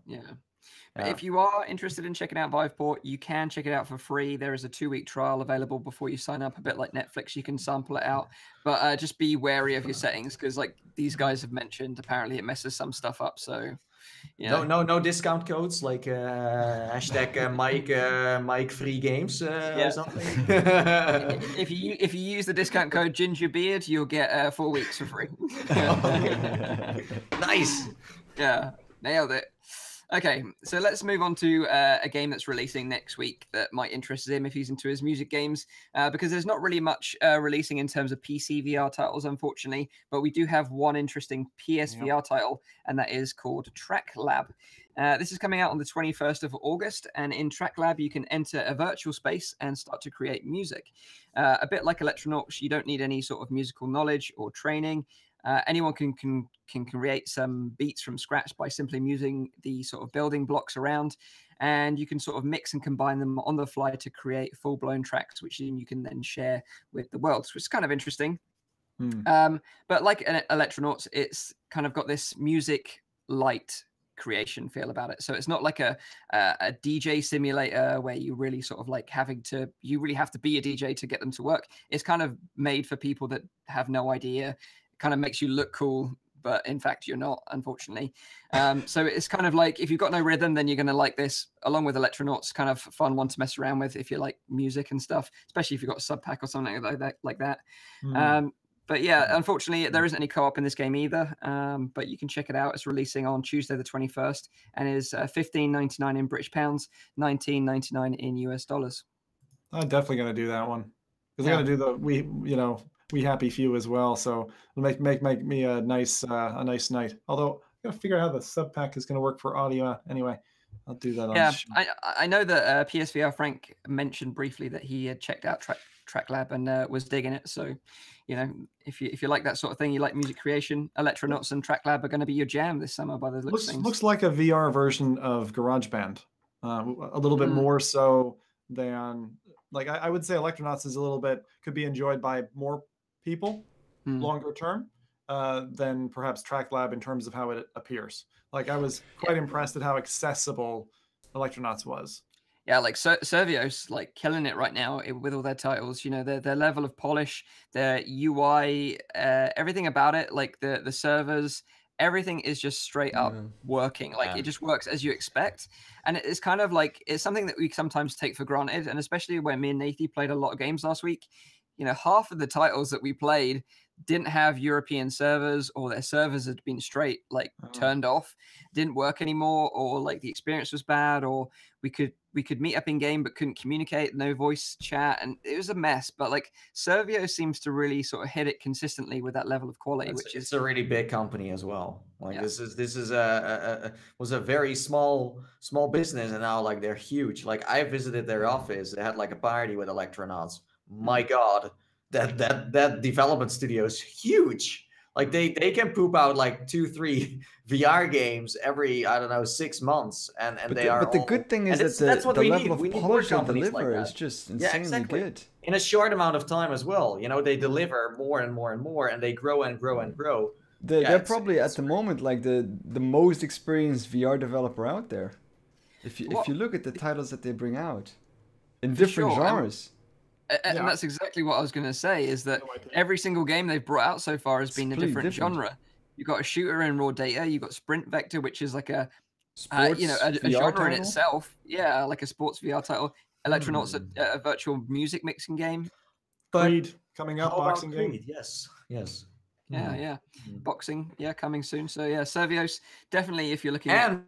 [SPEAKER 1] if you are interested in checking out Viveport, you can check it out for free. There is a 2-week trial available before you sign up, a bit like Netflix. You can sample it out, but just be wary of your settings, because like these guys have mentioned, apparently it messes some stuff up. So
[SPEAKER 2] no discount codes like hashtag Mike free games or something.
[SPEAKER 1] if you use the discount code Gingerbeard, you'll get 4 weeks for free.
[SPEAKER 2] Nice.
[SPEAKER 1] Yeah, nailed it. Okay, so let's move on to a game that's releasing next week that might interest him if he's into his music games, because there's not really much releasing in terms of PC VR titles, unfortunately, but we do have one interesting PSVR title, and that is called Track Lab. This is coming out on the 21st of August, and in Track Lab, you can enter a virtual space and start to create music. A bit like Electronauts, you don't need any sort of musical knowledge or training. anyone can create some beats from scratch by simply using the sort of building blocks around, and you can sort of mix and combine them on the fly to create full-blown tracks, which you can then share with the world, which is kind of interesting. But like an Electronauts, it's kind of got this music light creation feel about it. So it's not like a DJ simulator where you really sort of like you really have to be a DJ to get them to work. It's kind of made for people that have no idea. It kind of makes you look cool, but in fact you're not, unfortunately. So it's kind of like, if you've got no rhythm, then you're going to like this, along with Electronauts. Kind of fun one to mess around with if you like music and stuff, especially if you've got a sub pack or something like that. But yeah, unfortunately, there isn't any co-op in this game either. But you can check it out. It's releasing on Tuesday the 21st and is $15.99 in British pounds, $19.99 in US dollars.
[SPEAKER 4] I'm definitely going to do that one, because I'm going to do We Happy Few as well. So it'll make me a nice night. Although I got to figure out how the sub pack is going to work for audio. Anyway, I'll do that.
[SPEAKER 1] Yeah, I know that PSVR Frank mentioned briefly that he had checked out TrackLab and was digging it. So, if you like that sort of thing, you like music creation, Electronauts and TrackLab are going to be your jam this summer by the looks of things.
[SPEAKER 4] Looks like a VR version of GarageBand, a little bit more so than, like, I would say Electronauts is could be enjoyed by more people longer term than perhaps TrackLab in terms of how it appears. Like, I was quite impressed at how accessible Electronauts was.
[SPEAKER 1] Yeah, like Servios, like killing it right now with all their titles. Their level of polish, their UI, everything about it, like the servers, everything is just straight up working. Like it just works as you expect, and it's kind of like, it's something that we sometimes take for granted, and especially when me and Nathie played a lot of games last week. Half of the titles that we played didn't have European servers, or their servers had been turned off, didn't work anymore, or like the experience was bad, or we could meet up in game but couldn't communicate, no voice chat, and it was a mess. But like Servio seems to really sort of hit it consistently with that level of quality,
[SPEAKER 2] it's a really big company as well. Like this is was a very small business, and now like they're huge. Like I visited their office, they had like a party with Electronauts. My God, that development studio is huge. Like they can poop out like 2-3 VR games every 6 months, and
[SPEAKER 3] But the good thing is that the level of polish they deliver is just insanely good
[SPEAKER 2] in a short amount of time as well. They deliver more and more and more, and they grow and grow and grow.
[SPEAKER 3] They're probably at the moment like the most experienced VR developer out there. If you look at the titles that they bring out in different genres.
[SPEAKER 1] And that's exactly what I was going to say, is that every single game they've brought out so far has been a different genre. You've got a shooter in raw data. You've got Sprint Vector, which is like a genre title? In itself. Yeah, like a sports VR title. Electronauts, a virtual music mixing game.
[SPEAKER 4] Creed coming up, boxing game.
[SPEAKER 2] Yes.
[SPEAKER 1] Yeah. Boxing, coming soon. So yeah, Servios, definitely, if you're looking
[SPEAKER 2] at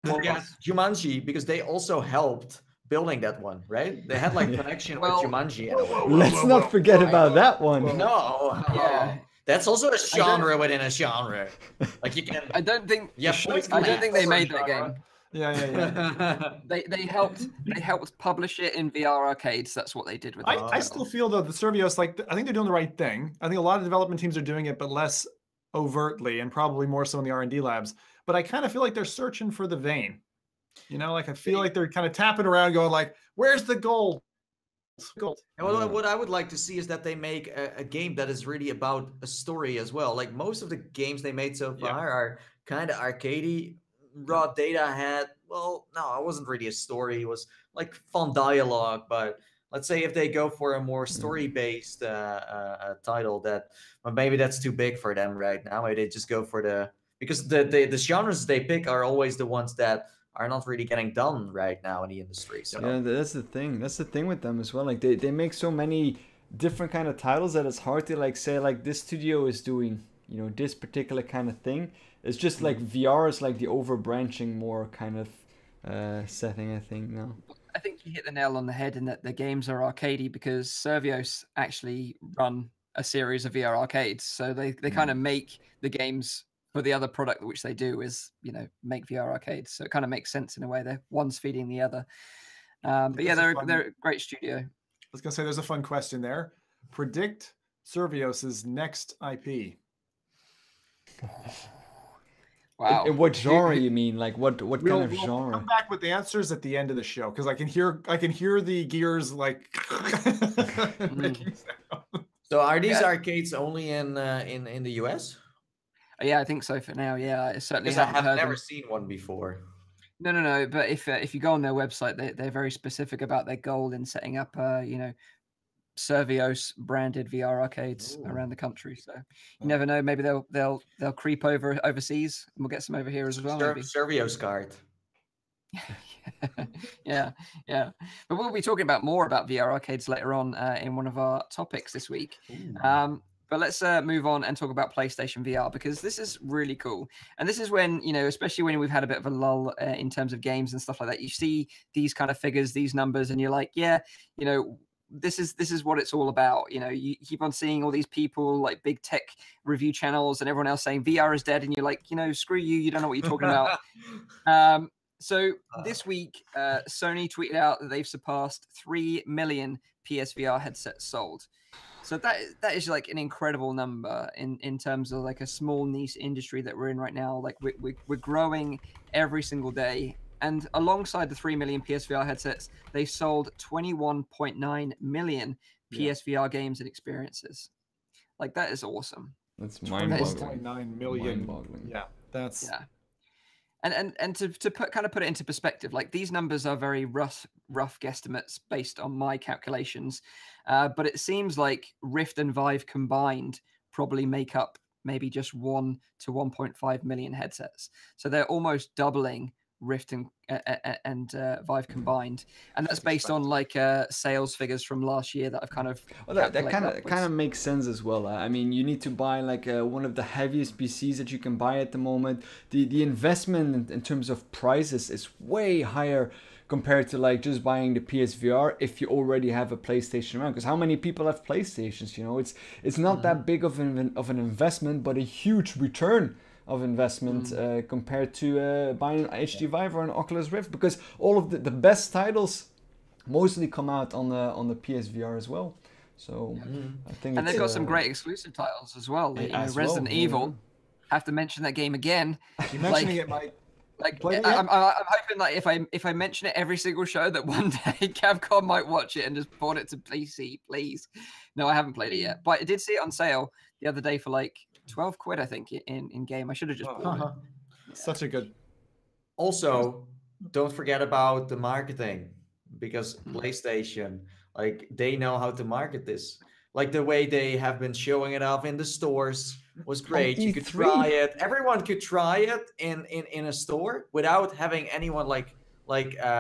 [SPEAKER 2] Jumanji, because they also helped building that one, right? They had like connection with Jumanji.
[SPEAKER 3] Let's not forget about that one.
[SPEAKER 2] No. Yeah. That's also a genre within a genre. Like you can.
[SPEAKER 1] I don't think they made that game.
[SPEAKER 4] Yeah.
[SPEAKER 1] They helped publish it in VR arcades. That's what they did with it.
[SPEAKER 4] I still feel though the Servios, I think they're doing the right thing. I think a lot of development teams are doing it, but less overtly, and probably more so in the R&D labs. But I kind of feel like they're searching for the vein. I feel like they're kind of tapping around, going like, "Where's the gold?"
[SPEAKER 2] And what I would like to see is that they make a game that is really about a story as well. Like most of the games they made so far are kind of arcadey. Raw data had, it wasn't really a story. It was like fun dialogue. But let's say if they go for a more story-based title, maybe that's too big for them right now. Maybe they just go for because the genres they pick are always the ones that are not really getting done right now in the industry. So
[SPEAKER 3] yeah, that's the thing. That's the thing with them as well. Like they make so many different kind of titles that it's hard to like say like this studio is doing this particular kind of thing. It's just like VR is like the overbranching more kind of setting, I think now.
[SPEAKER 1] I think you hit the nail on the head in that the games are arcadey, because Servios actually run a series of VR arcades, so they kind of make the games. But the other product which they do is, make VR arcades. So it kind of makes sense in a way. One's feeding the other. But yeah, they're a great studio.
[SPEAKER 4] I was going to say, there's a fun question there. Predict Servios' next IP.
[SPEAKER 1] Wow.
[SPEAKER 3] In what genre you mean? Like what kind of
[SPEAKER 4] We'll
[SPEAKER 3] genre?
[SPEAKER 4] come back with the answers at the end of the show because I can hear the gears like making sound.
[SPEAKER 2] So are these arcades only in the US?
[SPEAKER 1] Yeah, I think so for now. Yeah, I certainly
[SPEAKER 2] Because I
[SPEAKER 1] haven't
[SPEAKER 2] have
[SPEAKER 1] heard
[SPEAKER 2] never
[SPEAKER 1] them.
[SPEAKER 2] seen one before.
[SPEAKER 1] No. But if you go on their website, they're very specific about their goal in setting up, Servios branded VR arcades around the country. So you never know. Maybe they'll creep over overseas, and we'll get some over here as well. Maybe.
[SPEAKER 2] Servios card.
[SPEAKER 1] yeah. But we'll be talking about more about VR arcades later on in one of our topics this week. But let's move on and talk about PlayStation VR because this is really cool. And this is when, especially when we've had a bit of a lull in terms of games and stuff like that, you see these kind of figures, these numbers, and you're like, yeah, this is what it's all about. You keep on seeing all these people like big tech review channels and everyone else saying VR is dead. And you're like, screw you. You don't know what you're talking about. So this week, Sony tweeted out that they've surpassed 3 million PSVR headsets sold. So that is like an incredible number in terms of like a small niche industry that we're in right now. Like we're growing every single day. And alongside the 3 million PSVR headsets, they sold 21.9 million PSVR games and experiences. Like that is awesome.
[SPEAKER 3] That's mind-boggling.
[SPEAKER 4] 21.9 million. Yeah, that's
[SPEAKER 1] And to put it into perspective, like these numbers are very rough guesstimates based on my calculations, but it seems like Rift and Vive combined probably make up maybe just 1 to 1.5 million headsets. So they're almost doubling Rift and Vive combined, and that's based on like sales figures from last year that I've kind of.
[SPEAKER 3] Well, that kind of makes sense as well. I mean, you need to buy like one of the heaviest PCs that you can buy at the moment. The investment in terms of prices is way higher compared to like just buying the PSVR if you already have a PlayStation around. Because how many people have PlayStations? It's not that big of an investment, but a huge return of investment compared to buying an HD Vive or an Oculus Rift, because all of the best titles mostly come out on the PSVR as well. So I think,
[SPEAKER 1] and they've got some great exclusive titles as well. Resident Evil. Have to mention that game again.
[SPEAKER 4] You're mentioning it, Mike.
[SPEAKER 1] I'm hoping like if I mention it every single show that one day Capcom might watch it and just port it to PC, please. No, I haven't played it yet, but I did see it on sale the other day for like 12 quid, I think, in game. I should have just bought it.
[SPEAKER 4] Such a good.
[SPEAKER 2] Also, don't forget about the marketing, because PlayStation, like they know how to market this. Like the way they have been showing it off in the stores was great. You could try it. Everyone could try it in a store without having anyone like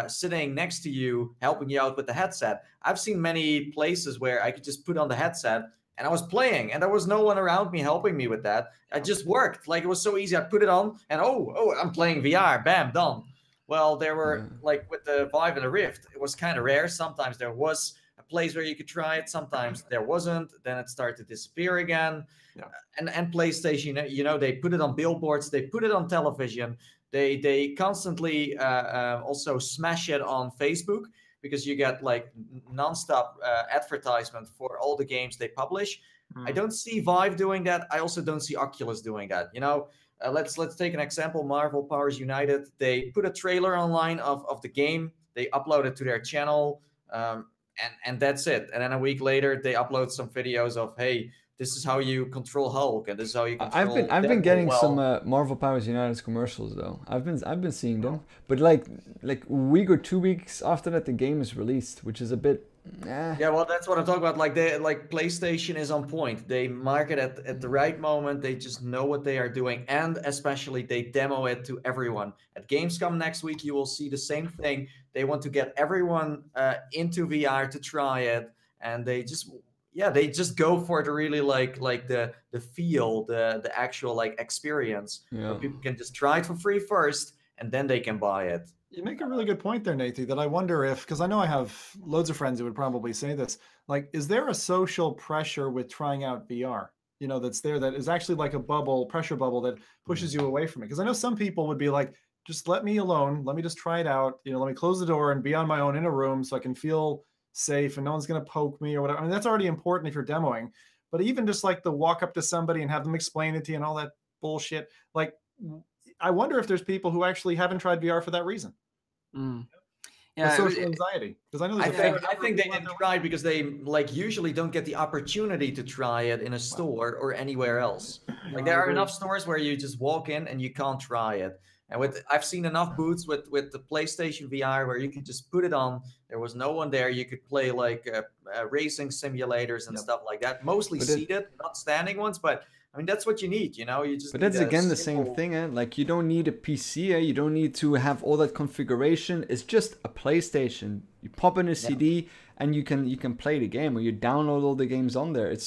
[SPEAKER 2] sitting next to you helping you out with the headset. I've seen many places where I could just put on the headset and I was playing, and there was no one around me helping me with that. It just worked. Like it was so easy. I put it on, and oh, I'm playing VR. Bam, done. Well, there were like with the Vive and the Rift, it was kind of rare. Sometimes there was a place where you could try it. Sometimes there wasn't. Then it started to disappear again. Yeah. And PlayStation, they put it on billboards. They put it on television. They constantly also smash it on Facebook, because you get like nonstop advertisement for all the games they publish. I don't see Vive doing that. I also don't see Oculus doing that. Let's take an example. Marvel Powers United. They put a trailer online of the game. They upload it to their channel, and that's it. And then a week later, they upload some videos of, hey, this is how you control Hulk, and this is how you control.
[SPEAKER 3] I've been getting some Marvel Powers United commercials though. I've been seeing them, but like a week or 2 weeks after that, the game is released, which is a bit.
[SPEAKER 2] Yeah, well, that's what I'm talking about. Like PlayStation is on point. They market at the right moment. They just know what they are doing, and especially they demo it to everyone. At Gamescom next week, you will see the same thing. They want to get everyone into VR to try it, and they just go for the really like the feel, the actual like experience. Where people can just try it for free first, and then they can buy it.
[SPEAKER 4] You make a really good point there, Nathie, that I wonder if, because I know I have loads of friends who would probably say this, like, is there a social pressure with trying out VR, that's there, that is actually like a pressure bubble that pushes you away from it? Because I know some people would be like, just let me alone. Let me just try it out. Let me close the door and be on my own in a room so I can feel safe and no one's going to poke me or whatever. I mean, that's already important if you're demoing, but even just like the walk up to somebody and have them explain it to you and all that bullshit. Like, I wonder if there's people who actually haven't tried VR for that reason.
[SPEAKER 1] Yeah,
[SPEAKER 4] the social anxiety, because I know there's
[SPEAKER 2] I think they didn't try it because they like usually don't get the opportunity to try it in a store or anywhere else. Like there are enough stores where you just walk in and you can't try it. And I've seen enough booths with the PlayStation VR where you could just put it on. There was no one there. You could play like racing simulators and stuff like that. Mostly seated, not standing ones, but I mean, that's what you need, you know? You just.
[SPEAKER 3] But that's again the same thing, eh? Like you don't need a PC, eh? You don't need to have all that configuration. It's just a PlayStation. You pop in a CD and you can play the game, or you download all the games on there. It's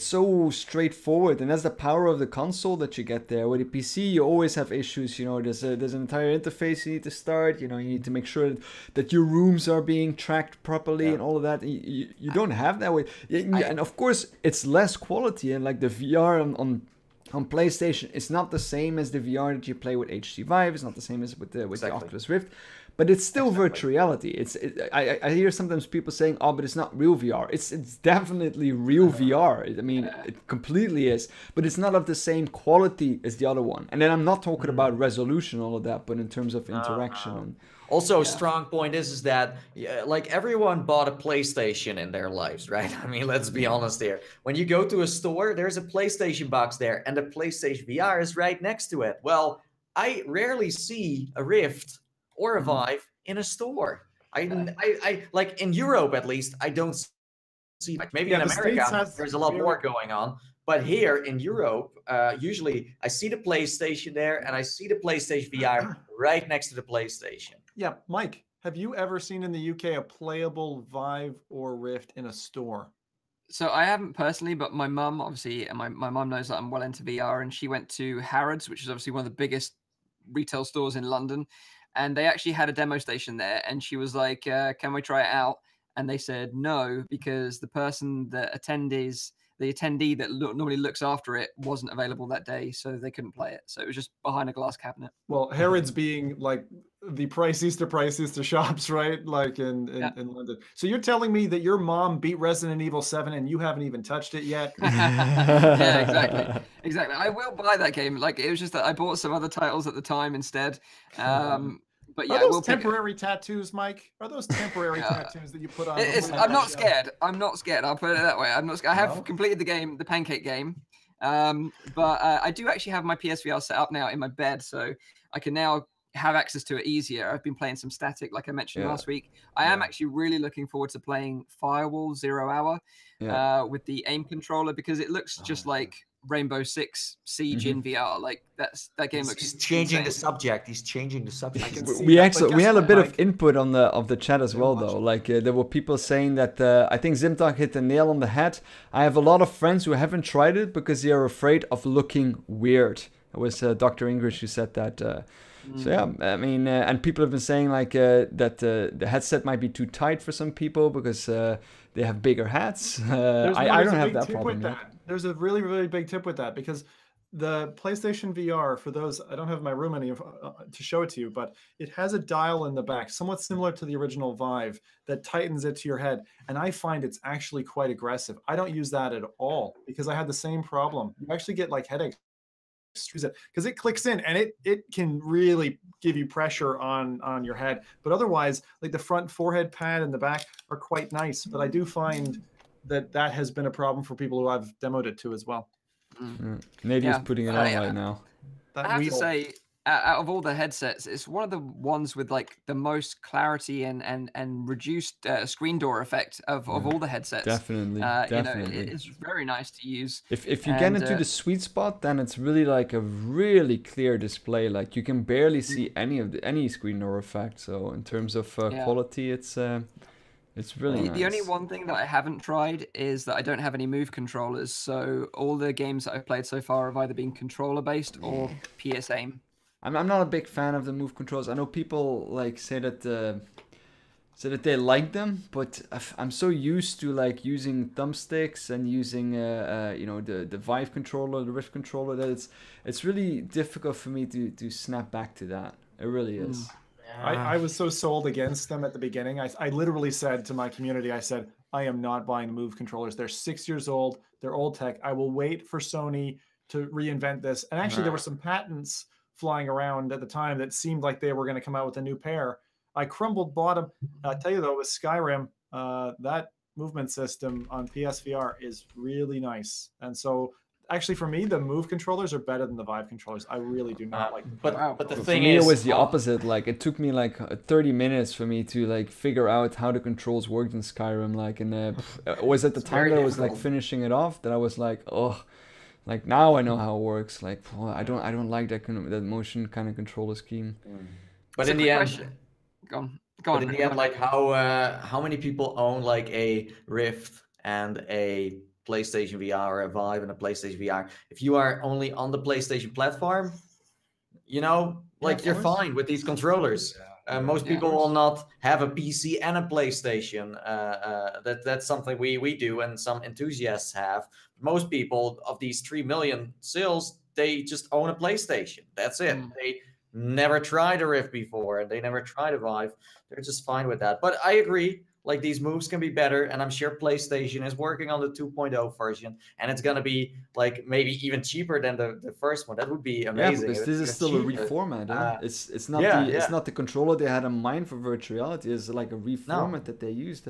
[SPEAKER 3] so straightforward, and that's the power of the console that you get there. With a PC, you always have issues. You know, there's an entire interface you need to start. You know, you need to make sure that your rooms are being tracked properly and all of that. You don't have that way, and of course, it's less quality. And like the VR on PlayStation, it's not the same as the VR that you play with HTC Vive. It's not the same as with the Oculus Rift. But it's still virtual reality. I hear sometimes people saying, "Oh, but it's not real VR." It's definitely real VR. I mean, it completely is. But it's not of the same quality as the other one. And then I'm not talking about resolution, all of that, but in terms of interaction.
[SPEAKER 2] Also, a strong point is that like everyone bought a PlayStation in their lives, right? I mean, let's be honest here. When you go to a store, there's a PlayStation box there, and the PlayStation VR is right next to it. Well, I rarely see a Rift or a Vive in a store. I like in Europe at least, I don't see like maybe in America there's a lot more going on. But here in Europe, usually I see the PlayStation there and I see the PlayStation VR right next to the PlayStation.
[SPEAKER 4] Yeah, Mike, have you ever seen in the UK a playable Vive or Rift in a store?
[SPEAKER 1] So I haven't personally, but my mum obviously, and my mum knows that I'm well into VR, and she went to Harrods, which is obviously one of the biggest retail stores in London. And they actually had a demo station there, and she was like, can we try it out? And they said no, because the attendee that normally looks after it wasn't available that day, so they couldn't play it. So it was just behind a glass cabinet.
[SPEAKER 4] Well, Harrods being like the priciest shops, right? Like in London. So you're telling me that your mom beat Resident Evil 7 and you haven't even touched it yet?
[SPEAKER 1] Yeah, exactly. I will buy that game. Like, it was just that I bought some other titles at the time instead. But yeah,
[SPEAKER 4] are those temporary tattoos, Mike? Are those temporary tattoos that you put on?
[SPEAKER 1] I'm not scared. I'm not scared. I'll put it that way. I'm not scared. I have completed the game, the Pancake game. But I do actually have my PSVR set up now in my bed, so I can now have access to it easier. I've been playing some static, like I mentioned last week. I am actually really looking forward to playing Firewall 0 Hour with the aim controller, because it looks just like Rainbow Six Siege in VR. Like that game looks.
[SPEAKER 2] He's changing the subject. He's changing the subject.
[SPEAKER 3] We had a bit of input on the chat as well, though. Like there were people saying that I think Zimtok hit the nail on the head. I have a lot of friends who haven't tried it because they are afraid of looking weird. It was Dr. English who said that. So yeah, I mean, and people have been saying like that the headset might be too tight for some people because they have bigger heads. I don't have that problem yet.
[SPEAKER 4] There's a really, really big tip with that, because the PlayStation VR, for those, I don't have my room to show it to you, but it has a dial in the back, somewhat similar to the original Vive, that tightens it to your head. And I find it's actually quite aggressive. I don't use that at all because I had the same problem. You actually get like headaches because it clicks in and it can really give you pressure on your head. But otherwise, like the front forehead pad and the back are quite nice. But I do find that has been a problem for people who I've demoed it to as well.
[SPEAKER 3] Nathie's putting it on right now.
[SPEAKER 1] I have to say, out of all the headsets, it's one of the ones with like the most clarity and reduced screen door effect of all the headsets.
[SPEAKER 3] Definitely.
[SPEAKER 1] You know, it's very nice to use.
[SPEAKER 3] If you get into the sweet spot, then it's really like a really clear display. Like you can barely see any screen door effect. So in terms of quality, it's really nice.
[SPEAKER 1] The only one thing that I haven't tried is that I don't have any Move controllers. So all the games that I've played so far have either been controller based or PS aim.
[SPEAKER 3] I'm not a big fan of the Move controls. I know people like say that they like them, but I'm so used to like using thumbsticks and using the Vive controller, the Rift controller, that it's really difficult for me to snap back to that. It really is.
[SPEAKER 4] I was so sold against them at the beginning. I literally said to my community, I said, I am not buying Move controllers. They're 6 years old. They're old tech. I will wait for Sony to reinvent this. And actually, there were some patents flying around at the time that seemed like they were going to come out with a new pair. I crumbled bottom. I tell you though, with Skyrim, that movement system on PSVR is really nice. And so actually for me, the Move controllers are better than the Vive controllers. I really do not like them.
[SPEAKER 2] But the
[SPEAKER 3] For
[SPEAKER 2] thing
[SPEAKER 3] me,
[SPEAKER 2] is,
[SPEAKER 3] it was the opposite. Like, it took me like 30 minutes for me to like figure out how the controls worked in Skyrim. Like, and it was at the time that I was like finishing it off that I was like, oh, like now I know how it works. Like, well, I don't like that that motion kind of controller scheme.
[SPEAKER 2] But in the end,
[SPEAKER 1] go on.
[SPEAKER 2] In the end, like how many people own like a Rift and a PlayStation VR or a Vive and a PlayStation VR? If you are only on the PlayStation platform, you know, like you're fine with these controllers. Most people will not have a PC and a PlayStation. That's something we do and some enthusiasts have. Most people of these 3 million sales, they just own a PlayStation. That's it. They never tried a Rift before. They never tried a Vive. They're just fine with that. But I agree, like these moves can be better. And I'm sure PlayStation is working on the 2.0 version. And it's going to be like maybe even cheaper than the first one. That would be amazing.
[SPEAKER 3] Yeah, because this is still a reformat. It's not it's not the controller they had in mind for virtual reality. It's like a reformat that they used.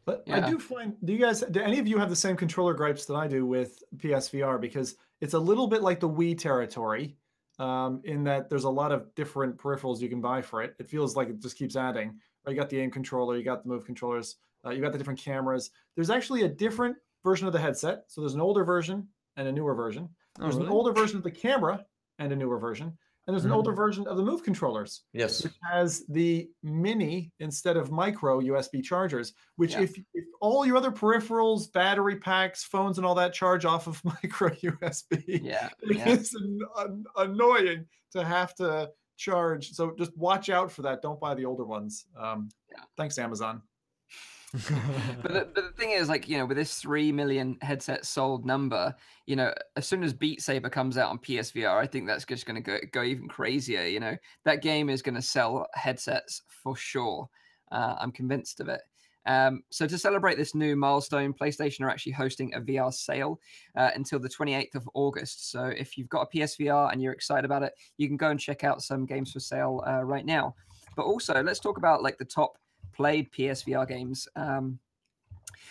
[SPEAKER 4] But I do find, do any of you have the same controller gripes that I do with PSVR? Because it's a little bit like the Wii territory. In that there's a lot of different peripherals you can buy for it. It feels like it just keeps adding. Right? You got the aim controller, you got the move controllers, you got the different cameras. There's actually a different version of the headset. So there's an older version and a newer version. There's an older version of the camera and a newer version. And there's an older version of the move controllers.
[SPEAKER 2] Yes.
[SPEAKER 4] Which has the mini instead of micro USB chargers, which if all your other peripherals, battery packs, phones, and all that charge off of micro USB, it's annoying to have to charge. So just watch out for that. Don't buy the older ones. Thanks, Amazon.
[SPEAKER 1] But the thing is, like, you know, with this 3 million headsets sold number, you know, as soon as Beat Saber comes out on PSVR, I think that's just going to go even crazier. You know, that game is going to sell headsets for sure. I'm convinced of it. So to celebrate this new milestone, PlayStation are actually hosting a VR sale until the 28th of August. So if you've got a PSVR and you're excited about it, you can go and check out some games for sale right now. But also, let's talk about like the top played PSVR games.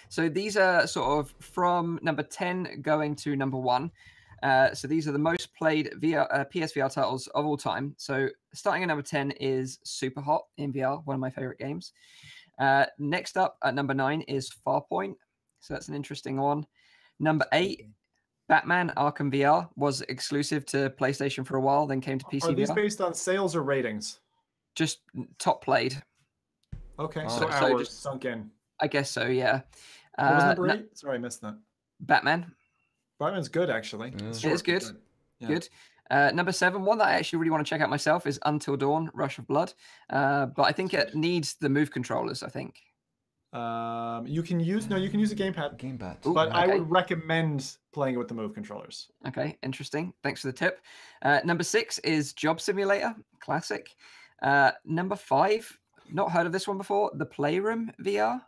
[SPEAKER 1] So these are sort of from number 10 going to number 1. So these are the most played PSVR titles of all time. So starting at number 10 is Super Hot in VR, one of my favorite games. Next up at number 9 is Farpoint. So that's an interesting one. Number 8, Batman Arkham VR was exclusive to PlayStation for a while, then came to PC VR.
[SPEAKER 4] Are these based on sales or ratings?
[SPEAKER 1] Just top played.
[SPEAKER 4] Okay, so just sunk in.
[SPEAKER 1] I guess so, yeah.
[SPEAKER 4] What was number 8? Sorry, I missed that.
[SPEAKER 1] Batman's
[SPEAKER 4] good, actually.
[SPEAKER 1] Yeah. It is good. Good. Number 7, one that I actually really want to check out myself is Until Dawn, Rush of Blood. But I think it needs the move controllers, I think.
[SPEAKER 4] You can use a gamepad.
[SPEAKER 1] Ooh,
[SPEAKER 4] but I would recommend playing it with the move controllers.
[SPEAKER 1] Okay, interesting. Thanks for the tip. Number 6 is Job Simulator, classic. Number 5, not heard of this one before, The Playroom VR.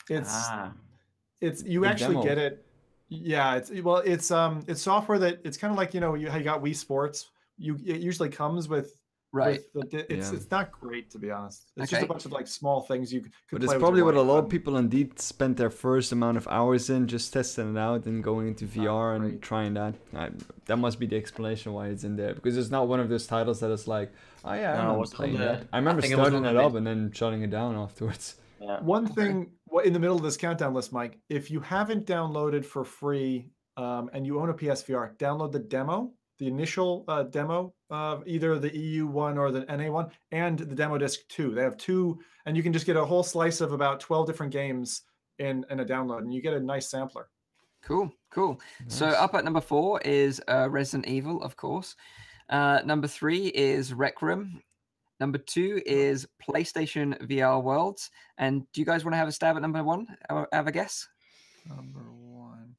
[SPEAKER 4] It's you actually get it. Yeah, it's software that it's kind of like, you know, how you got Wii Sports. It usually comes with it's not great, to be honest. It's just a bunch of like small things you could
[SPEAKER 3] but
[SPEAKER 4] play
[SPEAKER 3] it's
[SPEAKER 4] with
[SPEAKER 3] probably what a lot of people indeed spent their first amount of hours in, just testing it out and going into VR and trying that. That must be the explanation why it's in there, because it's not one of those titles that is like, oh yeah, I was playing that. I remember starting it up and then shutting it down afterwards.
[SPEAKER 4] Yeah. One thing in the middle of this countdown list, Mike, if you haven't downloaded for free and you own a PSVR, download the demo, the initial demo of either the EU one or the NA one, and the demo disc 2. They have 2, and you can just get a whole slice of about 12 different games in a download, and you get a nice sampler.
[SPEAKER 1] Cool. Nice. So up at number 4 is Resident Evil, of course. Number 3 is Rec Room. Number 2 is PlayStation VR Worlds. And do you guys want to have a stab at number 1? Have a guess?
[SPEAKER 4] Number 1.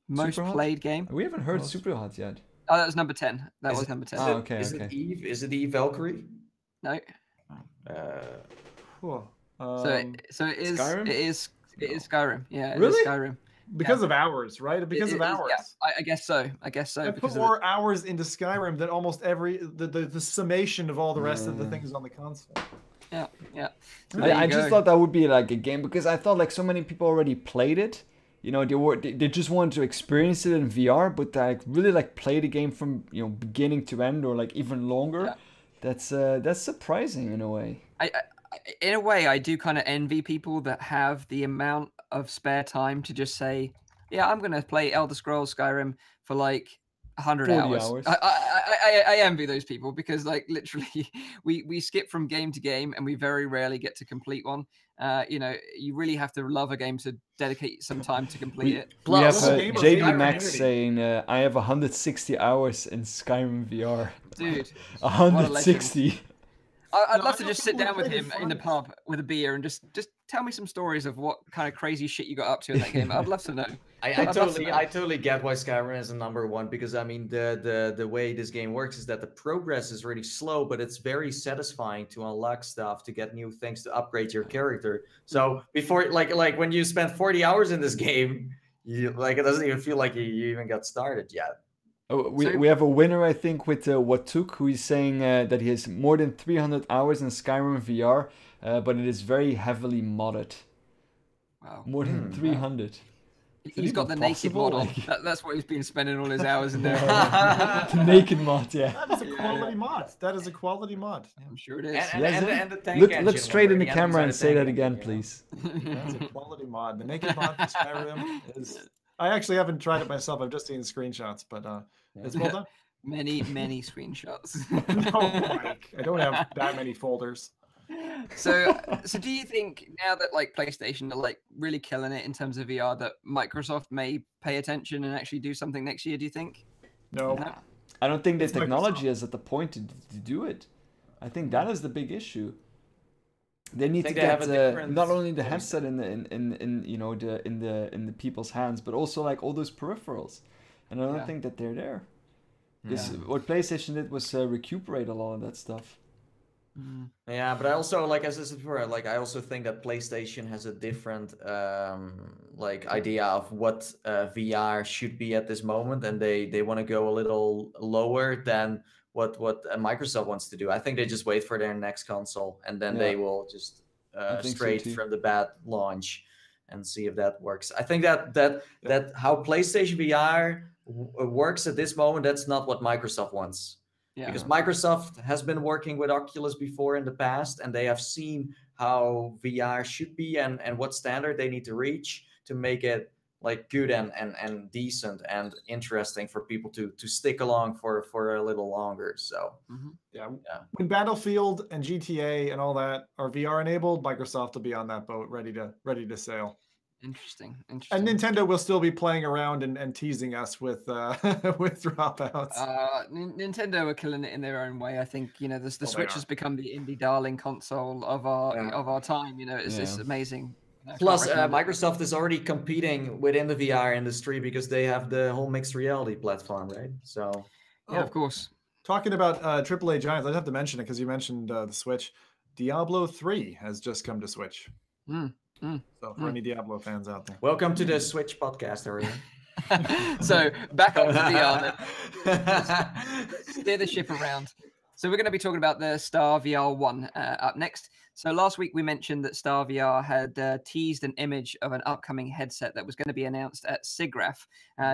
[SPEAKER 1] Most played game.
[SPEAKER 3] We haven't heard Super Hot yet.
[SPEAKER 1] Oh, that was number 10. That was number 10.
[SPEAKER 3] Oh, okay.
[SPEAKER 2] Is it Eve? Is it Eve Valkyrie?
[SPEAKER 1] No.
[SPEAKER 4] Cool.
[SPEAKER 1] So it is.
[SPEAKER 3] Skyrim?
[SPEAKER 1] It is Skyrim. Yeah, it
[SPEAKER 3] really?
[SPEAKER 1] is Skyrim.
[SPEAKER 4] because of hours, right? Because of hours.
[SPEAKER 1] Yeah, I guess so. I
[SPEAKER 4] put more hours into Skyrim than almost the summation of all the rest of the things on the console.
[SPEAKER 1] Yeah.
[SPEAKER 3] I just thought that would be like a game because I thought like so many people already played it. You know, they just wanted to experience it in VR, but like really like play the game from beginning to end or like even longer. Yeah. That's surprising in a way.
[SPEAKER 1] In a way, I do kind of envy people that have the amount of spare time to just say, yeah, I'm going to play Elder Scrolls Skyrim for like 100 hours. I envy those people because like literally we skip from game to game and we very rarely get to complete one. You really have to love a game to dedicate some time to complete it.
[SPEAKER 3] We have JD Max saying, I have 160 hours in Skyrim VR.
[SPEAKER 1] Dude.
[SPEAKER 3] 160.
[SPEAKER 1] I'd love to just sit down with him in the pub with a beer and just tell me some stories of what kind of crazy shit you got up to in that game. I'd love to know.
[SPEAKER 2] I totally get why Skyrim is a #1 because I mean the way this game works is that the progress is really slow, but it's very satisfying to unlock stuff, to get new things, to upgrade your character. So before like when you spend 40 hours in this game, it doesn't even feel like you even got started yet.
[SPEAKER 3] We have a winner, I think, with Watuk, who is saying that he has more than 300 hours in Skyrim VR, but it is very heavily modded.
[SPEAKER 1] Wow.
[SPEAKER 3] More than 300.
[SPEAKER 1] He's got the naked mod on. That's what he's been spending all his hours in there.
[SPEAKER 3] The naked mod, yeah.
[SPEAKER 4] That is a quality mod. That is a quality mod.
[SPEAKER 1] I'm sure it is.
[SPEAKER 2] And the tank
[SPEAKER 3] look straight in the camera and say that again, please.
[SPEAKER 4] That's a quality mod. The naked mod for Skyrim is... I actually haven't tried it myself. I've just seen screenshots, but it's well done.
[SPEAKER 1] Many screenshots.
[SPEAKER 4] No, Mike. I don't have that many folders.
[SPEAKER 1] So do you think now that like PlayStation are like really killing it in terms of VR that Microsoft may pay attention and actually do something next year? Do you think?
[SPEAKER 4] No.
[SPEAKER 3] I don't think the technology is at the point to do it. I think that is the big issue. They need to get not only the headset in the people's hands, but also like all those peripherals. And I don't think that they're there. Because what PlayStation did was recuperate a lot of that stuff.
[SPEAKER 2] Yeah, but I also, like as I said before, like I also think that PlayStation has a different idea of what VR should be at this moment, and they want to go a little lower than what Microsoft wants to do. I think they just wait for their next console, and then they will just straight from the bat launch and see if that works. I think that how PlayStation VR works at this moment, that's not what Microsoft wants. Yeah. Because Microsoft has been working with Oculus before in the past, and they have seen how VR should be and what standard they need to reach to make it like good and decent and interesting for people to stick along for a little longer. So
[SPEAKER 4] when Battlefield and GTA and all that are VR enabled, Microsoft will be on that boat ready to sail.
[SPEAKER 1] Interesting.
[SPEAKER 4] And Nintendo will still be playing around and teasing us with dropouts.
[SPEAKER 1] Nintendo are killing it in their own way. I think the Switch has become the indie darling console of our time. It's amazing.
[SPEAKER 2] Plus, Microsoft is already competing within the VR industry because they have the whole mixed reality platform, right? So,
[SPEAKER 1] of course.
[SPEAKER 4] Talking about AAA giants, I'd have to mention it because you mentioned the Switch. Diablo 3 has just come to Switch. So for any Diablo fans out there,
[SPEAKER 2] welcome to the Switch podcast, everyone.
[SPEAKER 1] So back up to VR. Let's steer the ship around. So we're going to be talking about the Star VR 1 up next. So last week we mentioned that Star VR had teased an image of an upcoming headset that was going to be announced at SIGGRAPH.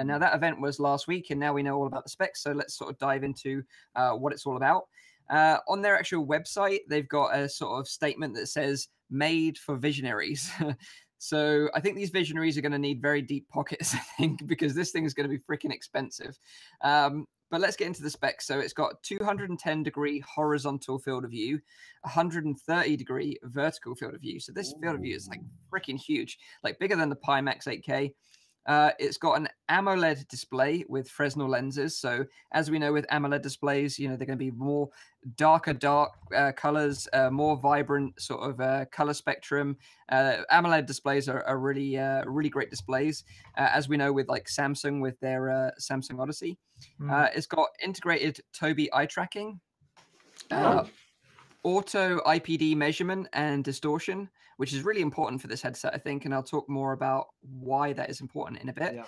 [SPEAKER 1] Now that event was last week, and now we know all about the specs. So let's sort of dive into what it's all about. On their actual website, they've got a sort of statement that says "made for visionaries." So I think these visionaries are going to need very deep pockets, I think, because this thing is going to be freaking expensive. But let's get into the specs. So it's got 210-degree horizontal field of view, 130-degree vertical field of view. So this field of view is like freaking huge, like bigger than the Pimax 8K. It's got an AMOLED display with Fresnel lenses. So as we know with AMOLED displays, they're going to be more dark colors, more vibrant sort of color spectrum. AMOLED displays are really great displays, as we know with like Samsung with their Samsung Odyssey. It's got integrated Tobii eye tracking. auto IPD measurement and distortion, which is really important for this headset, I think, and I'll talk more about why that is important in a bit.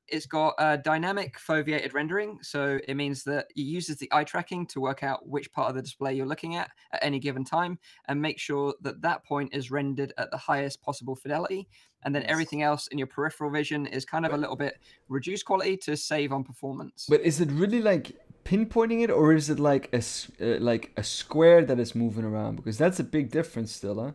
[SPEAKER 1] It's got dynamic foveated rendering, so it means that it uses the eye tracking to work out which part of the display you're looking at any given time, and make sure that that point is rendered at the highest possible fidelity. And then everything else in your peripheral vision is kind of a little bit reduced quality to save on performance.
[SPEAKER 3] But is it really like pinpointing it, or is it like a square that is moving around? Because that's a big difference still, huh?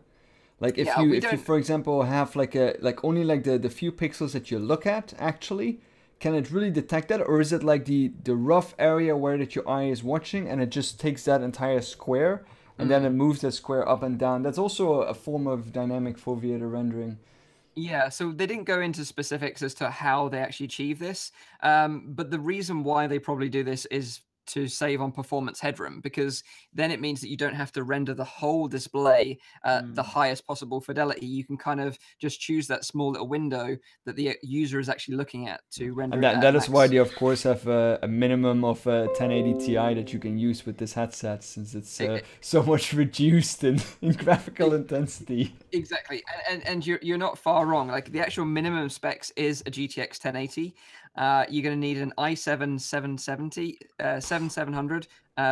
[SPEAKER 3] Like if you for example have like only like the few pixels that you look at, actually, can it really detect that, or is it like the rough area where that your eye is watching and it just takes that entire square and then it moves that square up and down? That's also a form of dynamic foveated rendering.
[SPEAKER 1] Yeah, so they didn't go into specifics as to how they actually achieve this, but the reason why they probably do this is to save on performance headroom, because then it means that you don't have to render the whole display at the highest possible fidelity. You can kind of just choose that small little window that the user is actually looking at to render.
[SPEAKER 3] And that is why they of course have a minimum of 1080 Ti that you can use with this headset, since it's so much reduced in graphical intensity.
[SPEAKER 1] Exactly, and you're not far wrong. Like the actual minimum specs is a GTX 1080. You're going to need an i7 7700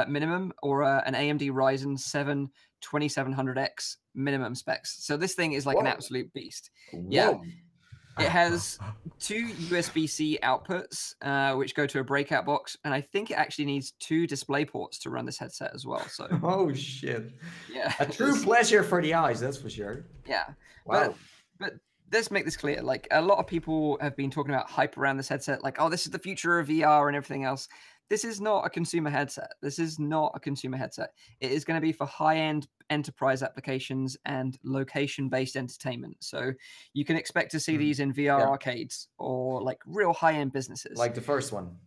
[SPEAKER 1] minimum, or an AMD Ryzen 7 2700X minimum specs. So this thing is like an absolute beast. Yeah. It has 2 USB-C outputs, which go to a breakout box, and I think it actually needs 2 display ports to run this headset as well. So,
[SPEAKER 2] oh shit!
[SPEAKER 1] Yeah,
[SPEAKER 2] a true pleasure for the eyes, that's for sure.
[SPEAKER 1] Yeah,
[SPEAKER 2] wow.
[SPEAKER 1] But let's make this clear. Like, a lot of people have been talking about hype around this headset, like, oh, this is the future of VR and everything else. This is not a consumer headset. This is not a consumer headset. It is going to be for high-end enterprise applications and location-based entertainment. So you can expect to see these in VR arcades or like real high-end businesses.
[SPEAKER 2] Like the first one.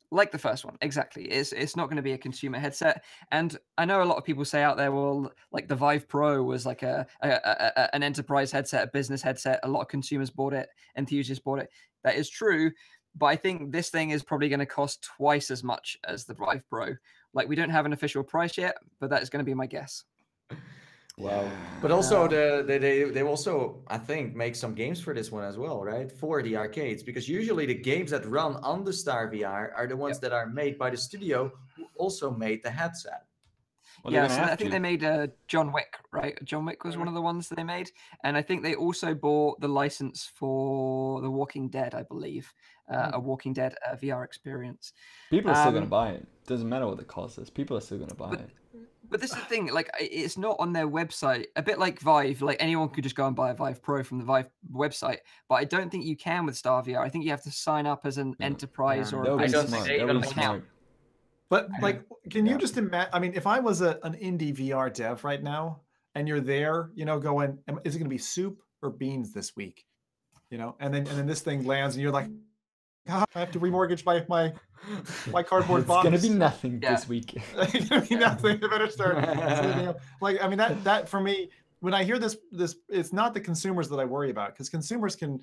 [SPEAKER 1] Like the first one, exactly. It's not going to be a consumer headset. And I know a lot of people say out there, well, like the Vive Pro was like an enterprise headset, a business headset. A lot of consumers bought it, enthusiasts bought it. That is true. But I think this thing is probably going to cost twice as much as the Vive Pro. Like, we don't have an official price yet, but that is going to be my guess.
[SPEAKER 2] Wow. But also they also, I think, make some games for this one as well, right? For the arcades, because usually the games that run on the Star VR are the ones that are made by the studio who also made the headset.
[SPEAKER 1] Well, yeah, so I think they made John Wick, right? John Wick was one of the ones that they made. And I think they also bought the license for The Walking Dead, I believe. A Walking Dead VR experience.
[SPEAKER 3] People are still going to buy it. Doesn't matter what the cost is. People are still going to buy it.
[SPEAKER 1] But this is the thing, like, it's not on their website. A bit like Vive, like anyone could just go and buy a Vive Pro from the Vive website. But I don't think you can with Star VR. I think you have to sign up as an enterprise or a business account.
[SPEAKER 4] But like, can you just imagine? I mean, if I was an indie VR dev right now, and you're there, you know, going, is it going to be soup or beans this week? You know, and then this thing lands, and you're like, God, I have to remortgage my cardboard box.
[SPEAKER 3] It's going to be nothing this week.
[SPEAKER 4] It's going to be nothing. I better start. Like, I mean, that for me, when I hear this, it's not the consumers that I worry about, because consumers can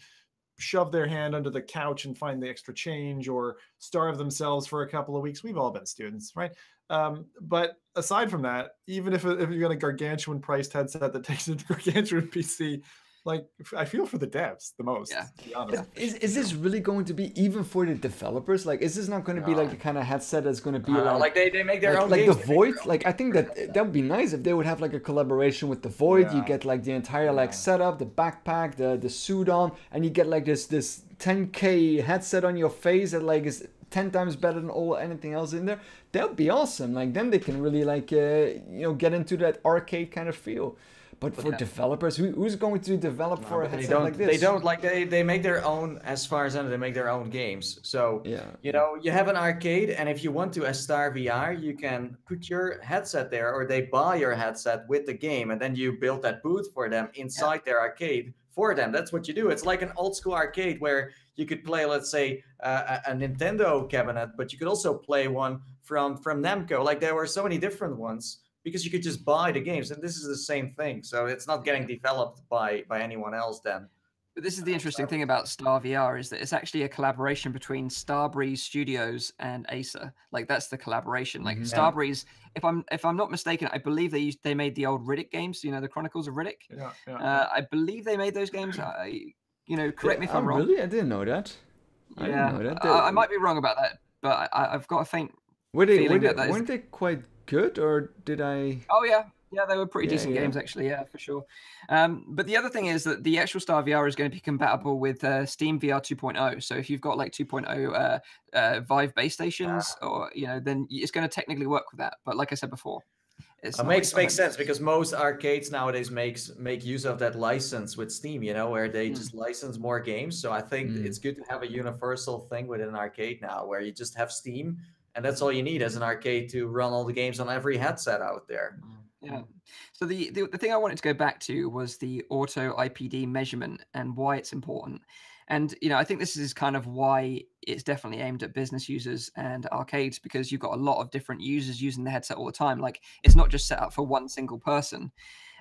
[SPEAKER 4] shove their hand under the couch and find the extra change, or starve themselves for a couple of weeks. We've all been students, right? But aside from that, even if you got a gargantuan priced headset that takes a gargantuan PC, like, I feel for the devs the most. Yeah. To be honest.
[SPEAKER 3] Is this really going to be even for the developers? Like, is this not going to be like the kind of headset that's going to be
[SPEAKER 2] like they make their own games.
[SPEAKER 3] Like the Void? Like, I think that would be nice if they would have like a collaboration with the Void. You get like the entire like setup, the backpack, the suit on, and you get like this 10K headset on your face that like is 10 times better than anything else in there. That would be awesome. Like, then they can really like get into that arcade kind of feel. But for developers, who's going to develop for a headset like this?
[SPEAKER 2] They make their own, as far as I know, they make their own games. So, you know, you have an arcade, and if you want to, as Star VR, you can put your headset there, or they buy your headset with the game, and then you build that booth for them inside their arcade for them. That's what you do. It's like an old school arcade where you could play, let's say, a Nintendo cabinet, but you could also play one from Namco. Like, there were so many different ones, because you could just buy the games, and this is the same thing. So it's not getting developed by anyone else then.
[SPEAKER 1] But this is the interesting thing about Star VR is that it's actually a collaboration between Starbreeze Studios and Acer. Like that's the collaboration. Like Starbreeze, if I'm not mistaken, I believe they made the old Riddick games. You know, the Chronicles of Riddick.
[SPEAKER 4] Yeah.
[SPEAKER 1] I believe they made those games. Correct me if I'm wrong.
[SPEAKER 3] Really? I didn't know that. I didn't know that.
[SPEAKER 1] I might be wrong about that, but I've got a faint
[SPEAKER 3] feeling that weren't they quite good, or did I?
[SPEAKER 1] Oh yeah. Yeah, they were pretty decent games, actually. Yeah, for sure. But the other thing is that the actual Star VR is going to be compatible with Steam VR 2.0. So if you've got like 2.0 Vive base stations, or then it's going to technically work with that. But like I said before,
[SPEAKER 2] it makes sense because most arcades nowadays make use of that license with Steam. Where they just license more games. So I think it's good to have a universal thing within an arcade now, where you just have Steam, and that's all you need as an arcade to run all the games on every headset out there.
[SPEAKER 1] Yeah. So the thing I wanted to go back to was the auto IPD measurement and why it's important. And, I think this is kind of why it's definitely aimed at business users and arcades, because you've got a lot of different users using the headset all the time. Like it's not just set up for one single person.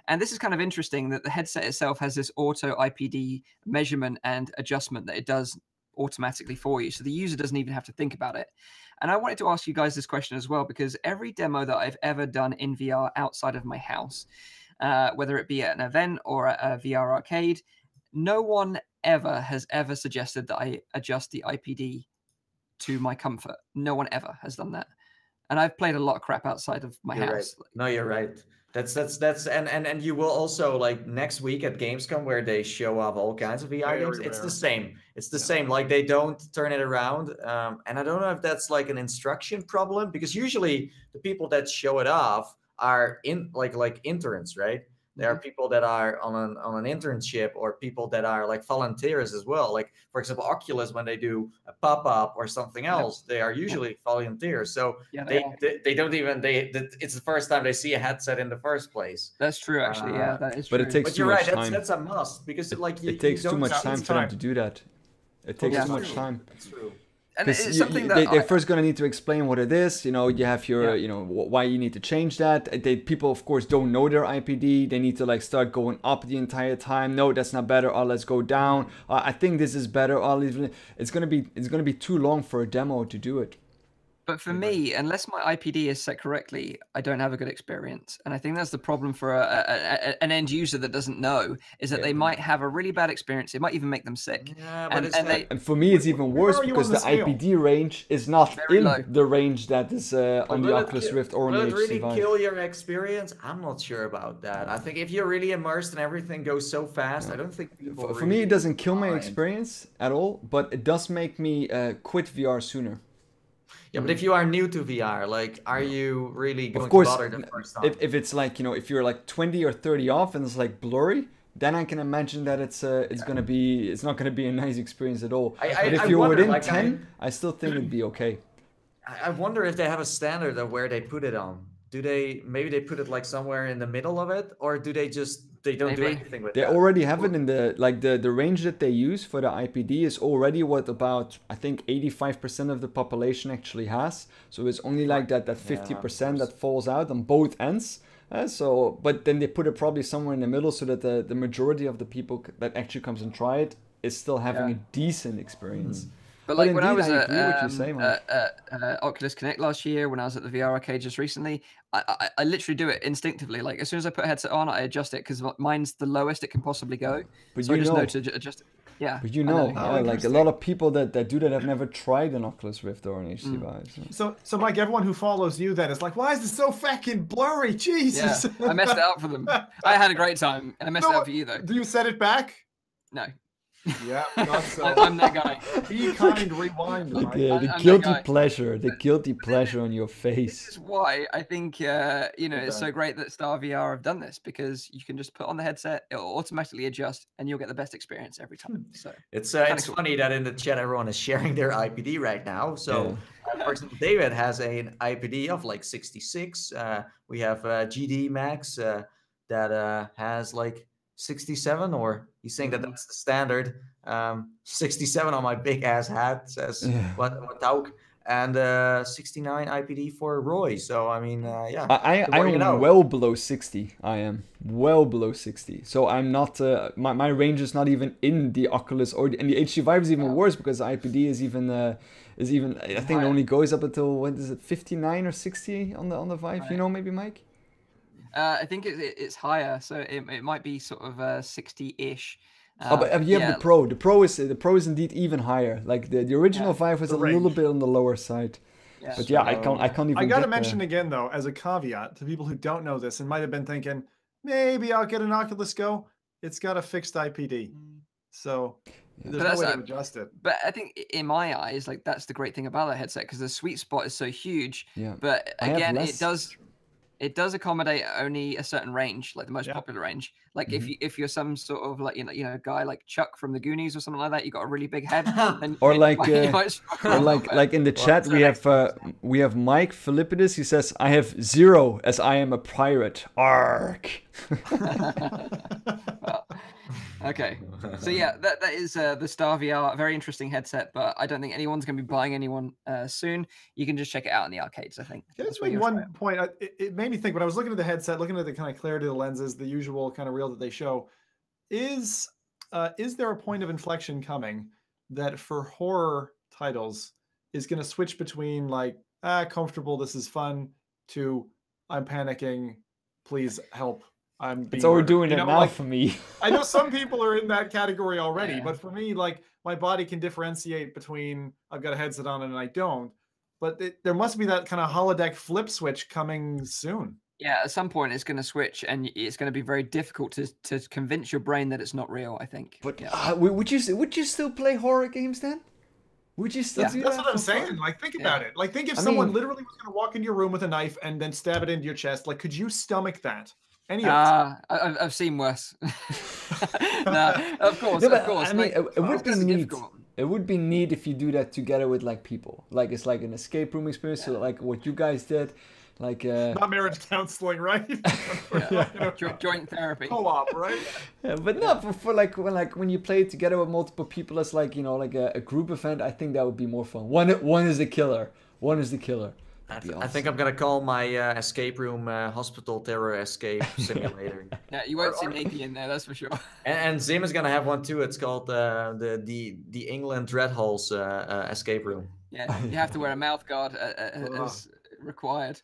[SPEAKER 1] And this is kind of interesting that the headset itself has this auto IPD measurement and adjustment that it does automatically for you. So the user doesn't even have to think about it. And I wanted to ask you guys this question as well, because every demo that I've ever done in VR outside of my house, whether it be at an event or at a VR arcade, no one has ever suggested that I adjust the IPD to my comfort. No one ever has done that. And I've played a lot of crap outside of my house.
[SPEAKER 2] Right. No, you're right. That's and you will also, like, next week at Gamescom, where they show off all kinds of VR games. It's the same. It's the same. Like they don't turn it around. And I don't know if that's like an instruction problem, because usually the people that show it off are in like interns, right? There are people that are on an internship, or people that are like volunteers as well. Like, for example, Oculus, when they do a pop-up or something else, they are usually volunteers. So they don't even it's the first time they see a headset in the first place.
[SPEAKER 1] That's true, actually. That is true.
[SPEAKER 3] But it takes too much time.
[SPEAKER 2] That's a must, because
[SPEAKER 3] it takes too much time for them to do that. It takes too much time.
[SPEAKER 2] That's true.
[SPEAKER 1] And it's something that
[SPEAKER 3] they're first going to need to explain what it is. You have your, why you need to change that. People, of course, don't know their IPD. They need to like start going up the entire time. No, that's not better. Oh, let's go down. I think this is better. It's going to be too long for a demo to do it.
[SPEAKER 1] But for me, unless my IPD is set correctly, I don't have a good experience. And I think that's the problem for an end user that doesn't know, is that they might have a really bad experience. It might even make them sick.
[SPEAKER 2] Yeah, but
[SPEAKER 3] and for me, it's even worse, because the IPD range is not in the range that is on the Oculus Rift or on the HTC Vive.
[SPEAKER 2] Will it really kill your experience? I'm not sure about that. I think if you're really immersed and everything goes so fast, I don't think people
[SPEAKER 3] for me, it doesn't kill my experience at all, but it does make me quit VR sooner.
[SPEAKER 2] Yeah, but if you are new to VR, like, are you really going to bother the first time?
[SPEAKER 3] If it's like, if you're like 20 or 30 off and it's like blurry, then I can imagine that it's not going to be a nice experience at all. But if you're within 10, I still think it'd be okay.
[SPEAKER 2] I wonder if they have a standard of where they put it on. Maybe they put it like somewhere in the middle of it, or do they don't do anything with it?
[SPEAKER 3] They already have it in the range that they use for the IPD is already what about, I think, 85% of the population actually has. So it's only like that 50% that falls out on both ends. But then they put it probably somewhere in the middle, so that the majority of the people that actually comes and try it is still having a decent experience.
[SPEAKER 1] But like, when I was at Oculus Connect last year, when I was at the VR arcade just recently, I literally do it instinctively. Like, as soon as I put a headset on, I adjust it, because mine's the lowest it can possibly go.
[SPEAKER 3] But
[SPEAKER 1] so I just know to adjust it. Yeah.
[SPEAKER 3] But like a lot of people that do that have never tried an Oculus Rift or an HTC Vive.
[SPEAKER 4] So Mike, everyone who follows you then is like, why is this so fucking blurry? Jesus.
[SPEAKER 1] Yeah, I messed it up for them. I had a great time, and I messed it up for you, though.
[SPEAKER 4] Do you set it back?
[SPEAKER 1] No.
[SPEAKER 4] Yeah, not so.
[SPEAKER 1] I'm that guy.
[SPEAKER 4] Be kind, rewind.
[SPEAKER 3] The guilty pleasure on your face.
[SPEAKER 1] This is why I think it's so great that Star VR have done this, because you can just put on the headset, it'll automatically adjust, and you'll get the best experience every time. So
[SPEAKER 2] it's funny that in the chat everyone is sharing their IPD right now. So for example, David has an IPD of like 66. We have GD Max that has like 67, or he's saying that that's the standard. 67 on my big ass hat, says what Tauk. and 69 IPD for Roy. So I mean, yeah.
[SPEAKER 3] I'm well below 60. I am well below 60. So I'm not. My range is not even in the Oculus and the HTC Vive is even worse because IPD is even. I think it only goes up until when is it 59 or 60 on the Vive? Right. You know, maybe Mike.
[SPEAKER 1] I think it's higher, so it might be sort of 60-ish.
[SPEAKER 3] But you have the Pro. The Pro is indeed even higher. Like the original Vive was a little bit on the lower side. Yeah. But yeah, I can't even.
[SPEAKER 4] I gotta mention again though, as a caveat to people who don't know this and might have been thinking, maybe I'll get an Oculus Go. It's got a fixed IPD, so there's no way to adjust it.
[SPEAKER 1] But I think in my eyes, like that's the great thing about the headset because the sweet spot is so huge. Yeah. But again, it does accommodate only a certain range, like the most popular range. Like if you're some sort of like you know guy like Chuck from the Goonies or something like that, you got a really big head.
[SPEAKER 3] Or like in the chat we have Mike Philippidis. He says, "I have 0 as I am a pirate." Ark.
[SPEAKER 1] Well, okay, so yeah, that is the Star VR, very interesting headset, but I don't think anyone's going to be buying anyone soon. You can just check it out in the arcades, I think.
[SPEAKER 4] That's one point. It made me think when I was looking at the headset, looking at the kind of clarity of the lenses, the usual kind of reel that they show. Is there a point of inflection coming that for horror titles is going to switch between like comfortable, this is fun, to I'm panicking, please help.
[SPEAKER 3] So we're doing it now, like, for me.
[SPEAKER 4] I know some people are in that category already, but for me, like my body can differentiate between I've got a headset on and I don't. But there must be that kind of holodeck flip switch coming soon.
[SPEAKER 1] Yeah, at some point it's going to switch, and it's going to be very difficult to convince your brain that it's not real, I think.
[SPEAKER 3] But would you still play horror games then? Would you still do that?
[SPEAKER 4] That's what I'm saying. Like, think about it. Like, think if someone literally was going to walk into your room with a knife and then stab it into your chest. Like, could you stomach that?
[SPEAKER 1] I've seen worse. No, of course.
[SPEAKER 3] I mean, it would be neat. It would be neat if you do that together with like people. Like it's like an escape room experience, so like what you guys did. Like
[SPEAKER 4] not marriage counseling, right?
[SPEAKER 1] Joint therapy,
[SPEAKER 4] co-op, right?
[SPEAKER 3] Yeah, but no, for like when you play it together with multiple people as like like a group event. I think that would be more fun. One is the killer. One is the killer.
[SPEAKER 2] I think I'm gonna call my escape room hospital terror escape simulator.
[SPEAKER 1] Yeah, you won't see Nathie in there, that's for sure.
[SPEAKER 2] And Zim is gonna have one too. It's called the England Dread Halls escape room.
[SPEAKER 1] Yeah, you have to wear a mouth guard as required.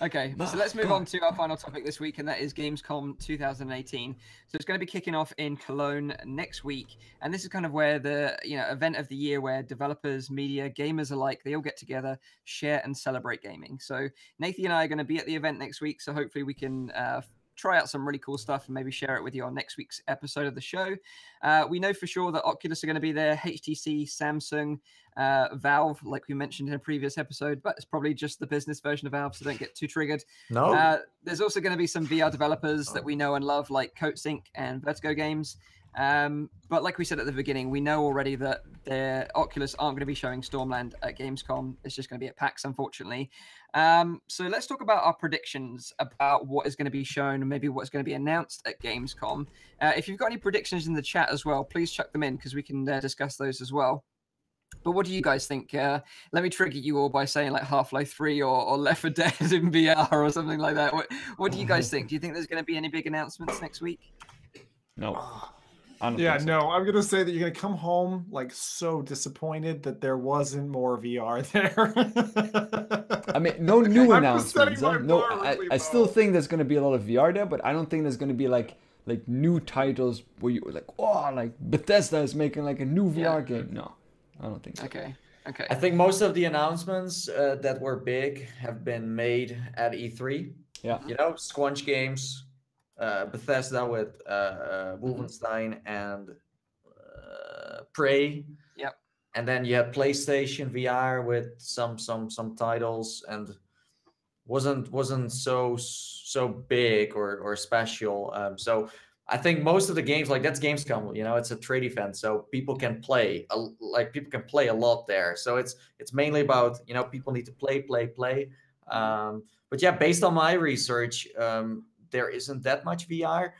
[SPEAKER 1] Okay, so let's move on to our final topic this week, and that is Gamescom 2018. So it's going to be kicking off in Cologne next week, and this is kind of where the event of the year where developers, media, gamers alike, they all get together, share and celebrate gaming. So Nathie and I are going to be at the event next week, so hopefully we can try out some really cool stuff and maybe share it with you on next week's episode of the show. We know for sure that Oculus are going to be there, HTC, Samsung, Valve, like we mentioned in a previous episode, but it's probably just the business version of Valve, so don't get too triggered.
[SPEAKER 2] No.
[SPEAKER 1] There's also going to be some VR developers that we know and love, like CoatSync and Vertigo Games. But like we said at the beginning, we know already that the Oculus aren't going to be showing Stormland at Gamescom. It's just going to be at PAX, unfortunately. So let's talk about our predictions about what is going to be shown and maybe what's going to be announced at Gamescom. If you've got any predictions in the chat as well, please chuck them in because we can discuss those as well. But what do you guys think? Let me trigger you all by saying like Half-Life 3 or Left 4 Dead in VR or something like that. What do you guys think? Do you think there's going to be any big announcements next week?
[SPEAKER 3] No.
[SPEAKER 4] Yeah, no, I'm going to say that you're going to come home like so disappointed that there wasn't more VR there.
[SPEAKER 3] I mean, no new announcements. No, I still think there's going to be a lot of VR there, but I don't think there's going to be like new titles where you like, oh, like Bethesda is making like a new VR game. No, I don't think so.
[SPEAKER 1] Okay.
[SPEAKER 2] I think most of the announcements that were big have been made at E3.
[SPEAKER 3] Yeah.
[SPEAKER 2] Squanch Games, Bethesda with Wolfenstein and Prey.
[SPEAKER 1] Yep.
[SPEAKER 2] And then you had PlayStation VR with some titles, and wasn't so big or special. So I think most of the games, like that's Gamescom, it's a trade event, so people can play a lot there. So it's mainly about people need to play. But yeah, based on my research, there isn't that much VR.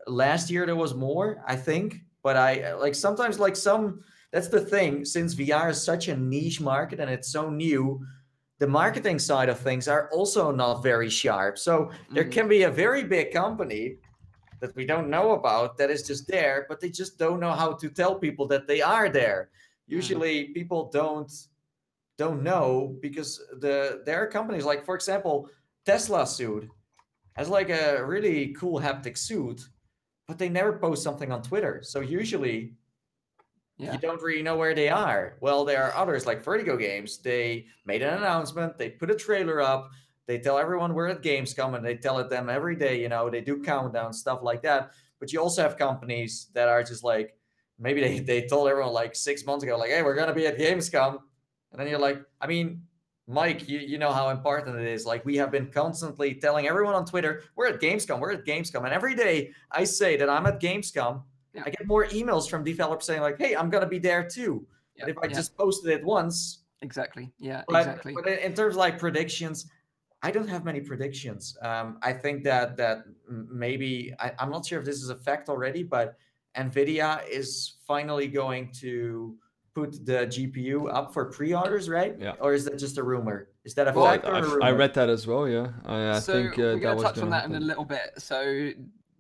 [SPEAKER 2] Last year there was more, I think, but I sometimes some that's the thing. Since VR is such a niche market and it's so new, the marketing side of things are also not very sharp. So there can be a very big company that we don't know about that is just there, but they just don't know how to tell people that they are there. Usually people don't know because there are companies like, for example, Tesla suit has like a really cool haptic suit, but they never post something on Twitter. So usually you don't really know where they are. Well, there are others like Vertigo Games. They made an announcement, they put a trailer up, they tell everyone we're at Gamescom, and they tell it them every day, you know, they do countdowns, stuff like that. But you also have companies that are just like, maybe they told everyone like 6 months ago, like, hey, we're going to be at Gamescom. And then you're like, I mean, Mike, you know how important it is. Like, we have been constantly telling everyone on Twitter, we're at Gamescom, we're at Gamescom. And every day I say that I'm at Gamescom, I get more emails from developers saying like, hey, I'm going to be there too. But if I just posted it once.
[SPEAKER 1] Exactly. Yeah,
[SPEAKER 2] but,
[SPEAKER 1] exactly.
[SPEAKER 2] But in terms of like predictions, I don't have many predictions. I think that maybe, I'm not sure if this is a fact already, but NVIDIA is finally going to put the GPU up for pre-orders, right?
[SPEAKER 3] Yeah.
[SPEAKER 2] Or is that just a rumor? Is that a fact or a rumor?
[SPEAKER 3] I read that as well, yeah. I think
[SPEAKER 1] we're going
[SPEAKER 3] that
[SPEAKER 1] to
[SPEAKER 3] was
[SPEAKER 1] touch on that
[SPEAKER 3] happen.
[SPEAKER 1] in a little bit.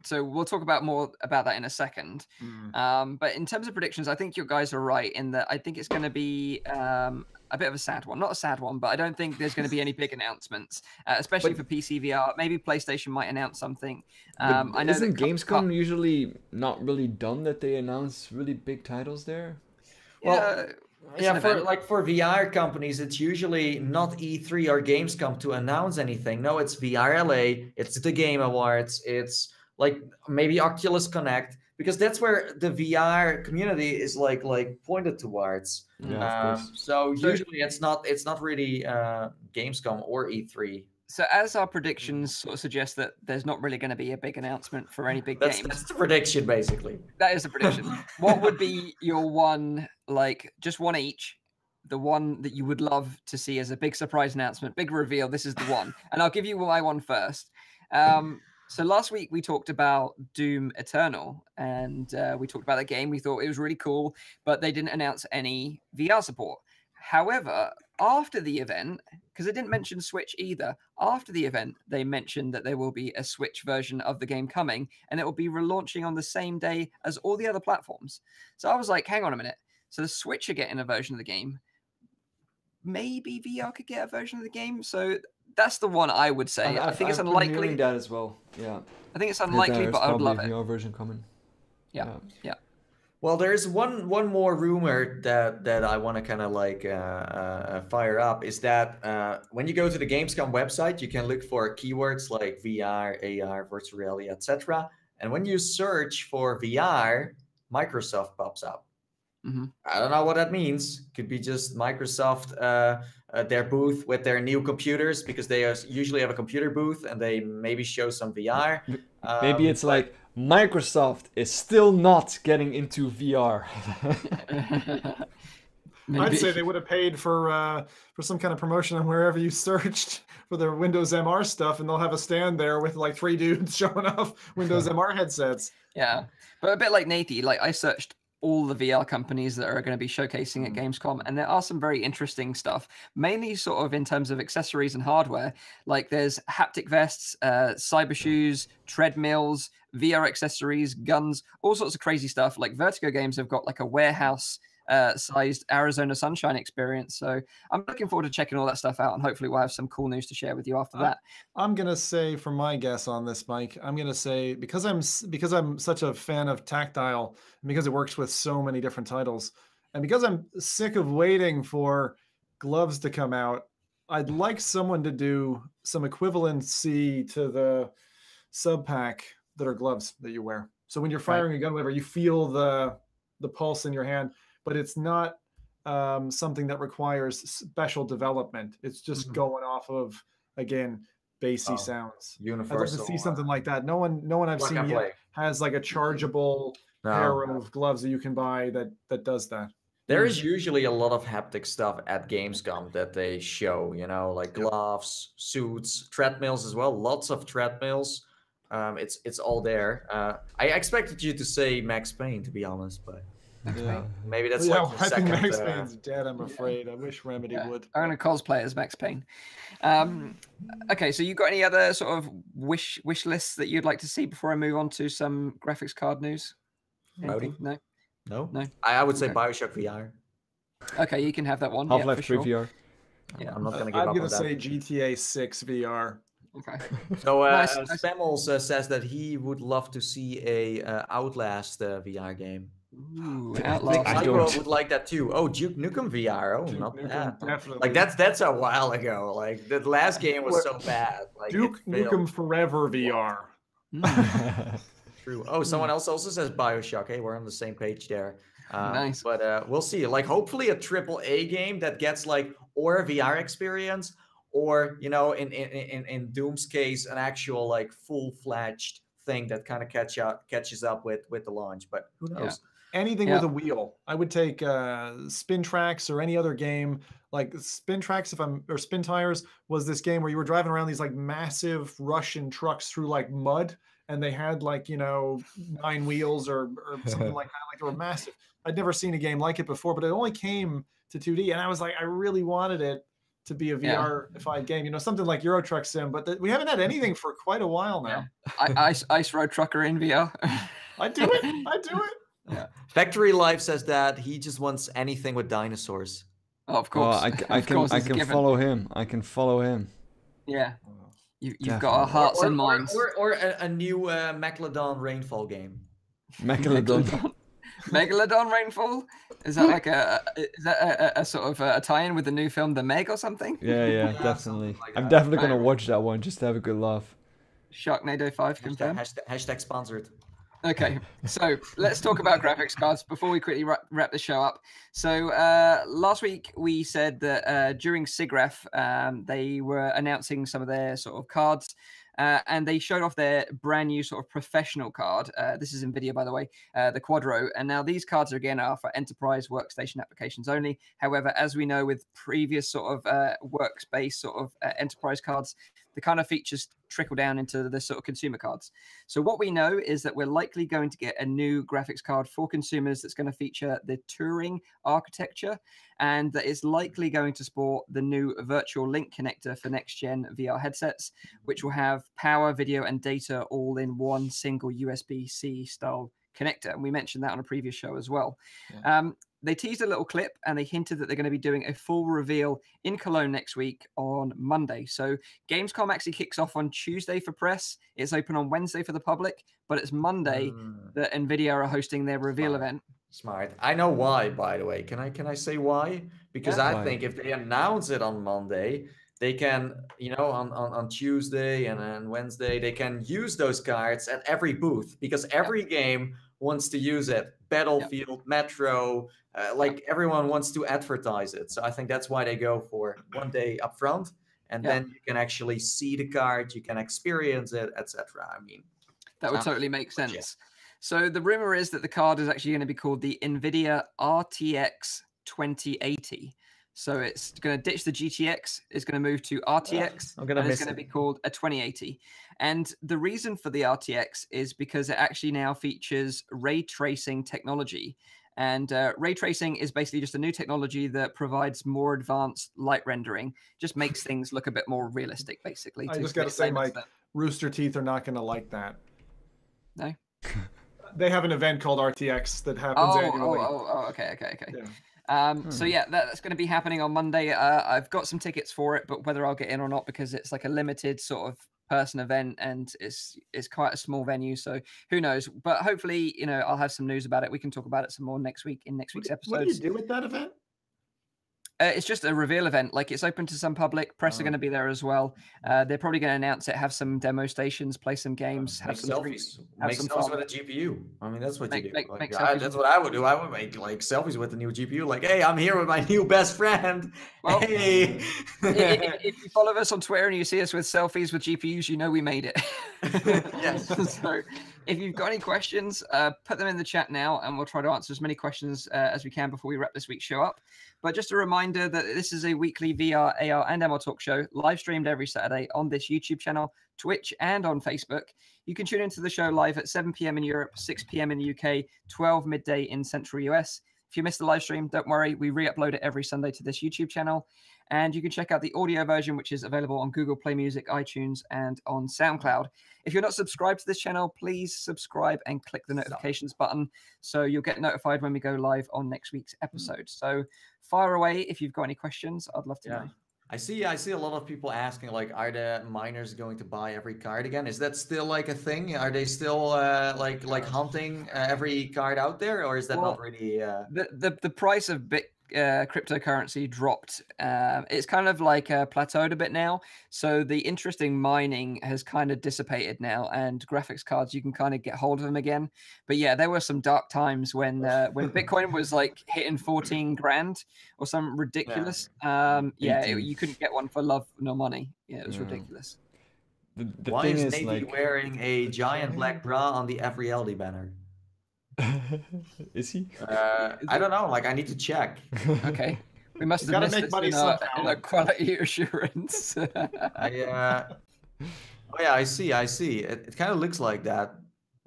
[SPEAKER 1] So we'll talk more about that in a second. But in terms of predictions, I think you guys are right in that I think it's going to be a bit of a sad one. Not a sad one, but I don't think there's going to be any big announcements, especially for PC VR. Maybe PlayStation might announce something. I know
[SPEAKER 3] isn't Gamescom usually not really done that they announce really big titles there?
[SPEAKER 2] Well, for VR companies, it's usually not E3 or Gamescom to announce anything. No, it's VRLA, it's the Game Awards, it's like maybe Oculus Connect, because that's where the VR community is like pointed towards.
[SPEAKER 3] Yeah, of course.
[SPEAKER 2] So usually it's not really Gamescom or E3.
[SPEAKER 1] So as our predictions sort of suggest that there's not really going to be a big announcement for any big games.
[SPEAKER 2] That's the prediction, basically.
[SPEAKER 1] That is the prediction. What would be your one, like just one each, the one that you would love to see as a big surprise announcement, big reveal, this is the one. And I'll give you my one first. So last week we talked about Doom Eternal, and we talked about that game. We thought it was really cool, but they didn't announce any VR support. However, after the event, because they didn't mention Switch either, after the event, they mentioned that there will be a Switch version of the game coming, and it will be relaunching on the same day as all the other platforms. So I was like, hang on a minute. So the Switch are getting a version of the game. Maybe VR could get a version of the game. So that's the one I would say. I think it's unlikely.
[SPEAKER 3] I've been hearing that as well. Yeah.
[SPEAKER 1] I think it's unlikely, but I would love it.
[SPEAKER 3] VR version coming.
[SPEAKER 1] Yeah.
[SPEAKER 2] Well, there's one more rumor that I want to kind of like fire up, is that when you go to the Gamescom website, you can look for keywords like VR, AR, virtual reality, etc. And when you search for VR, Microsoft pops up. I don't know what that means. Could be just Microsoft, their booth with their new computers, because they usually have a computer booth and they maybe show some VR.
[SPEAKER 3] Maybe it's like Microsoft is still not getting into VR.
[SPEAKER 4] I'd say they would have paid for some kind of promotion on wherever you searched for their Windows MR stuff, and they'll have a stand there with like 3 dudes showing off Windows MR headsets.
[SPEAKER 1] Yeah, but a bit like Nathie, like I searched all the VR companies that are going to be showcasing at Gamescom, and there are some very interesting stuff, mainly sort of in terms of accessories and hardware. Like there's haptic vests, cyber shoes, treadmills, VR accessories, guns, all sorts of crazy stuff. Like Vertigo Games have got like a warehouse sized Arizona Sunshine experience. So I'm looking forward to checking all that stuff out, and hopefully we'll have some cool news to share with you after that.
[SPEAKER 4] I'm gonna say, for my guess on this, Mike, I'm gonna say, because I'm such a fan of tactile, and because it works with so many different titles, and because I'm sick of waiting for gloves to come out, I'd like someone to do some equivalency to the sub pack that are gloves that you wear. So when you're firing a gun, whatever, you feel the pulse in your hand, but it's not something that requires special development. It's just going off of, again, bassy sounds.
[SPEAKER 2] Universal.
[SPEAKER 4] I'd love to see something like that. No one I've seen yet has like a chargeable pair of gloves that you can buy that does that.
[SPEAKER 2] There is usually a lot of haptic stuff at Gamescom that they show, you know, like gloves, suits, treadmills as well. Lots of treadmills. It's all there. I expected you to say Max Payne, to be honest, but
[SPEAKER 3] Yeah.
[SPEAKER 2] Maybe that's
[SPEAKER 4] Yeah,
[SPEAKER 2] like the
[SPEAKER 4] I think
[SPEAKER 2] second,
[SPEAKER 4] Max Payne's dead. I'm afraid. I wish Remedy would.
[SPEAKER 1] I'm going to cosplay as Max Payne. Okay, so you got any other sort of wish lists that you'd like to see before I move on to some graphics card news?
[SPEAKER 2] Rowdy?
[SPEAKER 1] No.
[SPEAKER 2] No?
[SPEAKER 1] No?
[SPEAKER 2] I would say
[SPEAKER 1] Okay.
[SPEAKER 2] BioShock VR.
[SPEAKER 1] Okay, you can have that one.
[SPEAKER 3] Half-Life
[SPEAKER 1] for
[SPEAKER 3] 3
[SPEAKER 1] sure.
[SPEAKER 3] VR.
[SPEAKER 1] Yeah.
[SPEAKER 2] I'm not going to give
[SPEAKER 4] I'm
[SPEAKER 2] up
[SPEAKER 4] gonna
[SPEAKER 2] on that.
[SPEAKER 4] say GTA 6 VR.
[SPEAKER 1] Okay.
[SPEAKER 2] So
[SPEAKER 1] Nice.
[SPEAKER 2] Spammels says that he would love to see a Outlast VR game.
[SPEAKER 1] Ooh,
[SPEAKER 2] I think
[SPEAKER 1] Outlast.
[SPEAKER 3] I
[SPEAKER 2] Psycho
[SPEAKER 3] don't.
[SPEAKER 2] would like that too. Oh, Duke Nukem VR. Oh,
[SPEAKER 4] Duke
[SPEAKER 2] not
[SPEAKER 4] Nukem,
[SPEAKER 2] bad.
[SPEAKER 4] definitely.
[SPEAKER 2] Like that's a while ago. Like the last game was so bad. Like
[SPEAKER 4] Duke
[SPEAKER 2] it failed.
[SPEAKER 4] Nukem Forever VR.
[SPEAKER 2] True. Oh, someone else also says BioShock. Hey, we're on the same page there.
[SPEAKER 1] Nice.
[SPEAKER 2] But we'll see. Like hopefully a AAA game that gets like or a VR experience, or in Doom's case, an actual like full-fledged thing that kind of catches up with the launch. But who knows?
[SPEAKER 4] Anything with a wheel. I would take Spin Tracks or any other game. Like Spin Tracks, or Spin Tires was this game where you were driving around these like massive Russian trucks through like mud, and they had like 9 wheels or something like that. Like they were massive. I'd never seen a game like it before, but it only came to 2D, and I was like, I really wanted it to be a VR-ified game. Something like Euro Truck Sim, but we haven't had anything for quite a while now.
[SPEAKER 1] Ice Road Trucker in VR.
[SPEAKER 4] I do it.
[SPEAKER 1] Yeah.
[SPEAKER 2] Factory Life says that he just wants anything with dinosaurs.
[SPEAKER 1] Oh, of course.
[SPEAKER 3] I can follow him. I can follow him.
[SPEAKER 1] Yeah. You've got our hearts and minds.
[SPEAKER 2] Or a new Megalodon Rainfall game.
[SPEAKER 3] Megalodon.
[SPEAKER 1] Megalodon Rainfall? Is that like a sort of a tie-in with the new film The Meg or something?
[SPEAKER 3] Yeah, definitely. I'm definitely gonna watch that one just to have a good laugh.
[SPEAKER 1] Sharknado 5 confirmed.
[SPEAKER 2] Hashtag sponsored.
[SPEAKER 1] Okay, so let's talk about graphics cards before we quickly wrap the show up. So last week we said that during SIGGRAPH they were announcing some of their sort of cards. And they showed off their brand new sort of professional card. This is NVIDIA, by the way, the Quadro. And now these cards are for enterprise workstation applications only. However, as we know with previous sort of workspace sort of enterprise cards, the kind of features trickle down into the sort of consumer cards. So what we know is that we're likely going to get a new graphics card for consumers that's going to feature the Turing architecture, and that is likely going to sport the new virtual link connector for next-gen VR headsets, which will have power, video, and data all in one single USB-C style connector. And we mentioned that on a previous show as well. Yeah. They teased a little clip and they hinted that they're going to be doing a full reveal in Cologne next week on Monday. So Gamescom actually kicks off on Tuesday for press. It's open on Wednesday for the public, but it's Monday that NVIDIA are hosting their reveal event.
[SPEAKER 2] Smart. I know why, by the way. Can I say why? Because I think if they announce it on Monday, they can, on Tuesday and on Wednesday, they can use those cards at every booth, because every game wants to use it. Battlefield, Metro, everyone wants to advertise it. So I think that's why they go for one day up front, and then you can actually see the card, you can experience it, etc. I mean,
[SPEAKER 1] that would totally make sense. Yeah. So the rumor is that the card is actually going to be called the NVIDIA RTX 2080. So it's going to ditch the GTX, it's going to move to RTX, and it's going to be called a 2080. And the reason for the RTX is because it actually now features ray tracing technology. And ray tracing is basically just a new technology that provides more advanced light rendering, just makes things look a bit more realistic, basically.
[SPEAKER 4] I just got to say, my Rooster Teeth are not going to like that.
[SPEAKER 1] No?
[SPEAKER 4] They have an event called RTX that happens annually.
[SPEAKER 1] Okay. Yeah. So yeah, that's going to be happening on Monday. I've got some tickets for it, but whether I'll get in or not, because it's like a limited sort of person event and it's quite a small venue, so who knows. But hopefully, I'll have some news about it. We can talk about it some more next week in next week's episode.
[SPEAKER 4] What do you do with that event?
[SPEAKER 1] It's just a reveal event. Like, it's open to some public. Press are going to be there as well. They're probably going to announce it, have some demo stations, play some games, have some
[SPEAKER 2] selfies. Make selfies with a GPU. I mean, that's what you do.
[SPEAKER 1] That's
[SPEAKER 2] what I would do. I would make like selfies with the new GPU. Like, hey, I'm here with my new best friend. Well, hey.
[SPEAKER 1] If you follow us on Twitter and you see us with selfies with GPUs, you know we made it.
[SPEAKER 2] Yes.
[SPEAKER 1] So If you've got any questions, put them in the chat now, and we'll try to answer as many questions as we can before we wrap this week's show up. But just a reminder that this is a weekly VR, AR, and MR talk show, live streamed every Saturday on this YouTube channel, Twitch, and on Facebook. You can tune into the show live at 7 p.m. in Europe, 6 p.m. in the UK, 12 midday in Central US. If you missed the live stream, don't worry. We re-upload it every Sunday to this YouTube channel. And you can check out the audio version, which is available on Google Play Music, iTunes, and on SoundCloud. If you're not subscribed to this channel, please subscribe and click the notifications button so you'll get notified when we go live on next week's episode. So fire away if you've got any questions. I'd love to know.
[SPEAKER 2] I see a lot of people asking, like, are the miners going to buy every card again? Is that still like a thing? Are they still like hunting every card out there, or is that not really?
[SPEAKER 1] The price of cryptocurrency dropped. It's kind of like plateaued a bit now. So the interesting mining has kind of dissipated now, and graphics cards, you can kind of get hold of them again. But yeah, there were some dark times when Bitcoin was like hitting 14 grand or something ridiculous. You couldn't get one for love nor money. Yeah, it was ridiculous.
[SPEAKER 3] The
[SPEAKER 2] Why
[SPEAKER 3] thing
[SPEAKER 2] is
[SPEAKER 3] is,
[SPEAKER 2] Nathie
[SPEAKER 3] like,
[SPEAKER 2] wearing a giant black bra on the F.Reality banner?
[SPEAKER 3] Is he?
[SPEAKER 2] I don't know. Like, I need to check.
[SPEAKER 1] Okay. We must have missed
[SPEAKER 4] make
[SPEAKER 1] it
[SPEAKER 4] money
[SPEAKER 1] in our quality assurance.
[SPEAKER 2] Oh yeah, I see. It kind of looks like that.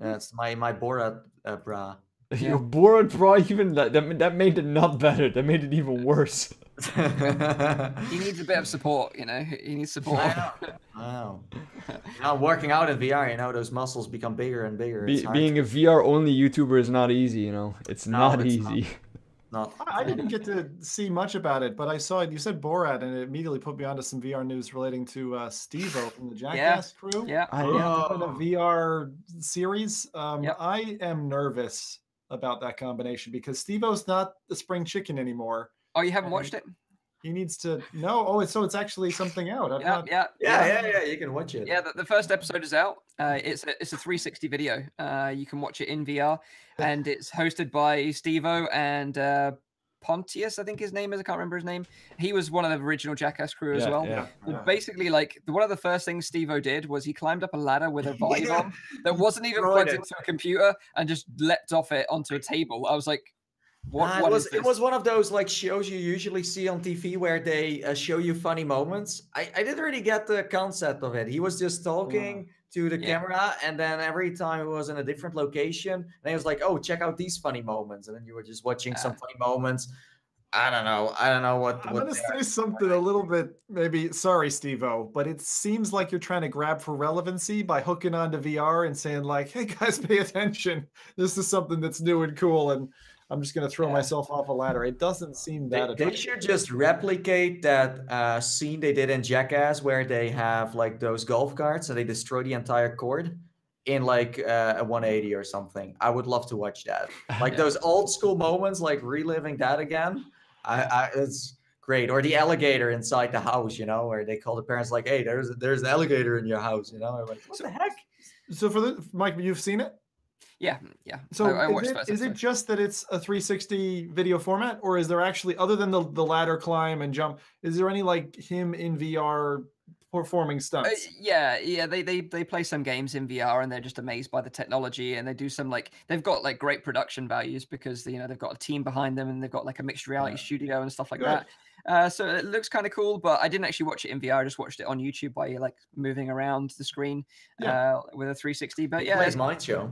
[SPEAKER 2] That's my Borat bra.
[SPEAKER 3] Your Borat bra, even that made it not better. That made it even worse.
[SPEAKER 1] He needs a bit of support, you know. He needs support.
[SPEAKER 2] I know. Now working out in VR, you know, those muscles become bigger and bigger.
[SPEAKER 3] Being a VR only YouTuber is not easy, you know. It's not easy.
[SPEAKER 2] Not.
[SPEAKER 4] I didn't get to see much about it, but I saw it. You said Borat, and it immediately put me onto some VR news relating to Steve-O from the Jackass crew.
[SPEAKER 1] Yeah.
[SPEAKER 4] Doing a VR series. I am nervous about that combination because Steve-O's not the spring chicken anymore.
[SPEAKER 1] Oh, you haven't watched it?
[SPEAKER 4] He needs to know. Oh, so it's actually something out.
[SPEAKER 2] Yeah. You can watch it.
[SPEAKER 1] Yeah, the first episode is out. It's a 360 video. You can watch it in VR, and it's hosted by Steve-O and Pontius, I think his name is. I can't remember his name. He was one of the original Jackass crew as well. Well, basically, like, one of the first things Steve-O did was he climbed up a ladder with a Vive on that wasn't even plugged into a computer and just leapt off it onto a table. I was like, it was
[SPEAKER 2] one of those like shows you usually see on TV where they show you funny moments. I didn't really get the concept of it. He was just talking to the camera, and then every time it was in a different location, and he was like, "Oh, check out these funny moments," and then you were just watching some funny moments. I don't know what.
[SPEAKER 4] I'm gonna say something a little bit, maybe. Sorry, Steve-O, but it seems like you're trying to grab for relevancy by hooking onto VR and saying like, "Hey guys, pay attention. This is something that's new and cool," and I'm just going to throw myself off a ladder. It doesn't seem that
[SPEAKER 2] they should just replicate that scene they did in Jackass where they have like those golf carts and they destroy the entire court in like a 180 or something. I would love to watch that. Like those old school moments, like reliving that again. It's great. Or the alligator inside the house, you know, where they call the parents like, "Hey, there's an alligator in your house," you know. Like, what the heck?
[SPEAKER 4] So Mike, you've seen it?
[SPEAKER 1] Yeah.
[SPEAKER 4] So is it just that it's a 360 video format, or is there actually, other than the ladder climb and jump, is there any like him in VR performing stunts?
[SPEAKER 1] They play some games in VR and they're just amazed by the technology, and they do some like, they've got like great production values because they've got a team behind them and they've got like a mixed reality studio and stuff like that. So it looks kind of cool, but I didn't actually watch it in VR. I just watched it on YouTube by like moving around the screen with a 360. But
[SPEAKER 2] plays Mind Show.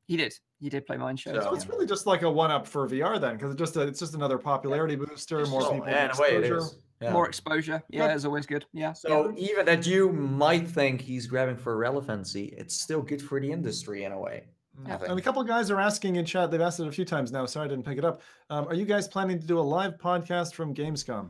[SPEAKER 1] He did play Mind Show.
[SPEAKER 4] So it's really just like a one-up for VR then, because it's just another popularity booster, more people.
[SPEAKER 2] In a way it is.
[SPEAKER 1] Yeah. More exposure. Yeah, it's always good. Yeah.
[SPEAKER 2] So even that you might think he's grabbing for relevancy, it's still good for the industry in a way.
[SPEAKER 4] Yeah. And a couple of guys are asking in chat, they've asked it a few times now, sorry I didn't pick it up. Are you guys planning to do a live podcast from Gamescom?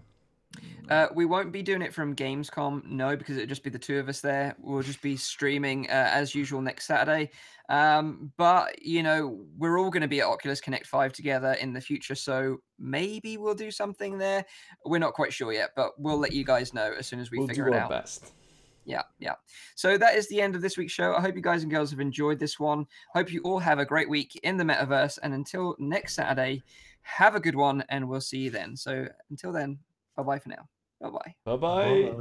[SPEAKER 1] We won't be doing it from Gamescom, no, because it'll just be the two of us there. We'll just be streaming as usual next Saturday. But, you know, we're all going to be at Oculus Connect 5 together in the future, so maybe we'll do something there. We're not quite sure yet, but we'll let you guys know as soon as we figure it out.
[SPEAKER 3] We'll do our best.
[SPEAKER 1] Yeah. So that is the end of this week's show. I hope you guys and girls have enjoyed this one. Hope you all have a great week in the metaverse. And until next Saturday, have a good one, and we'll see you then. So until then, bye-bye for now. Bye-bye.
[SPEAKER 3] Bye-bye.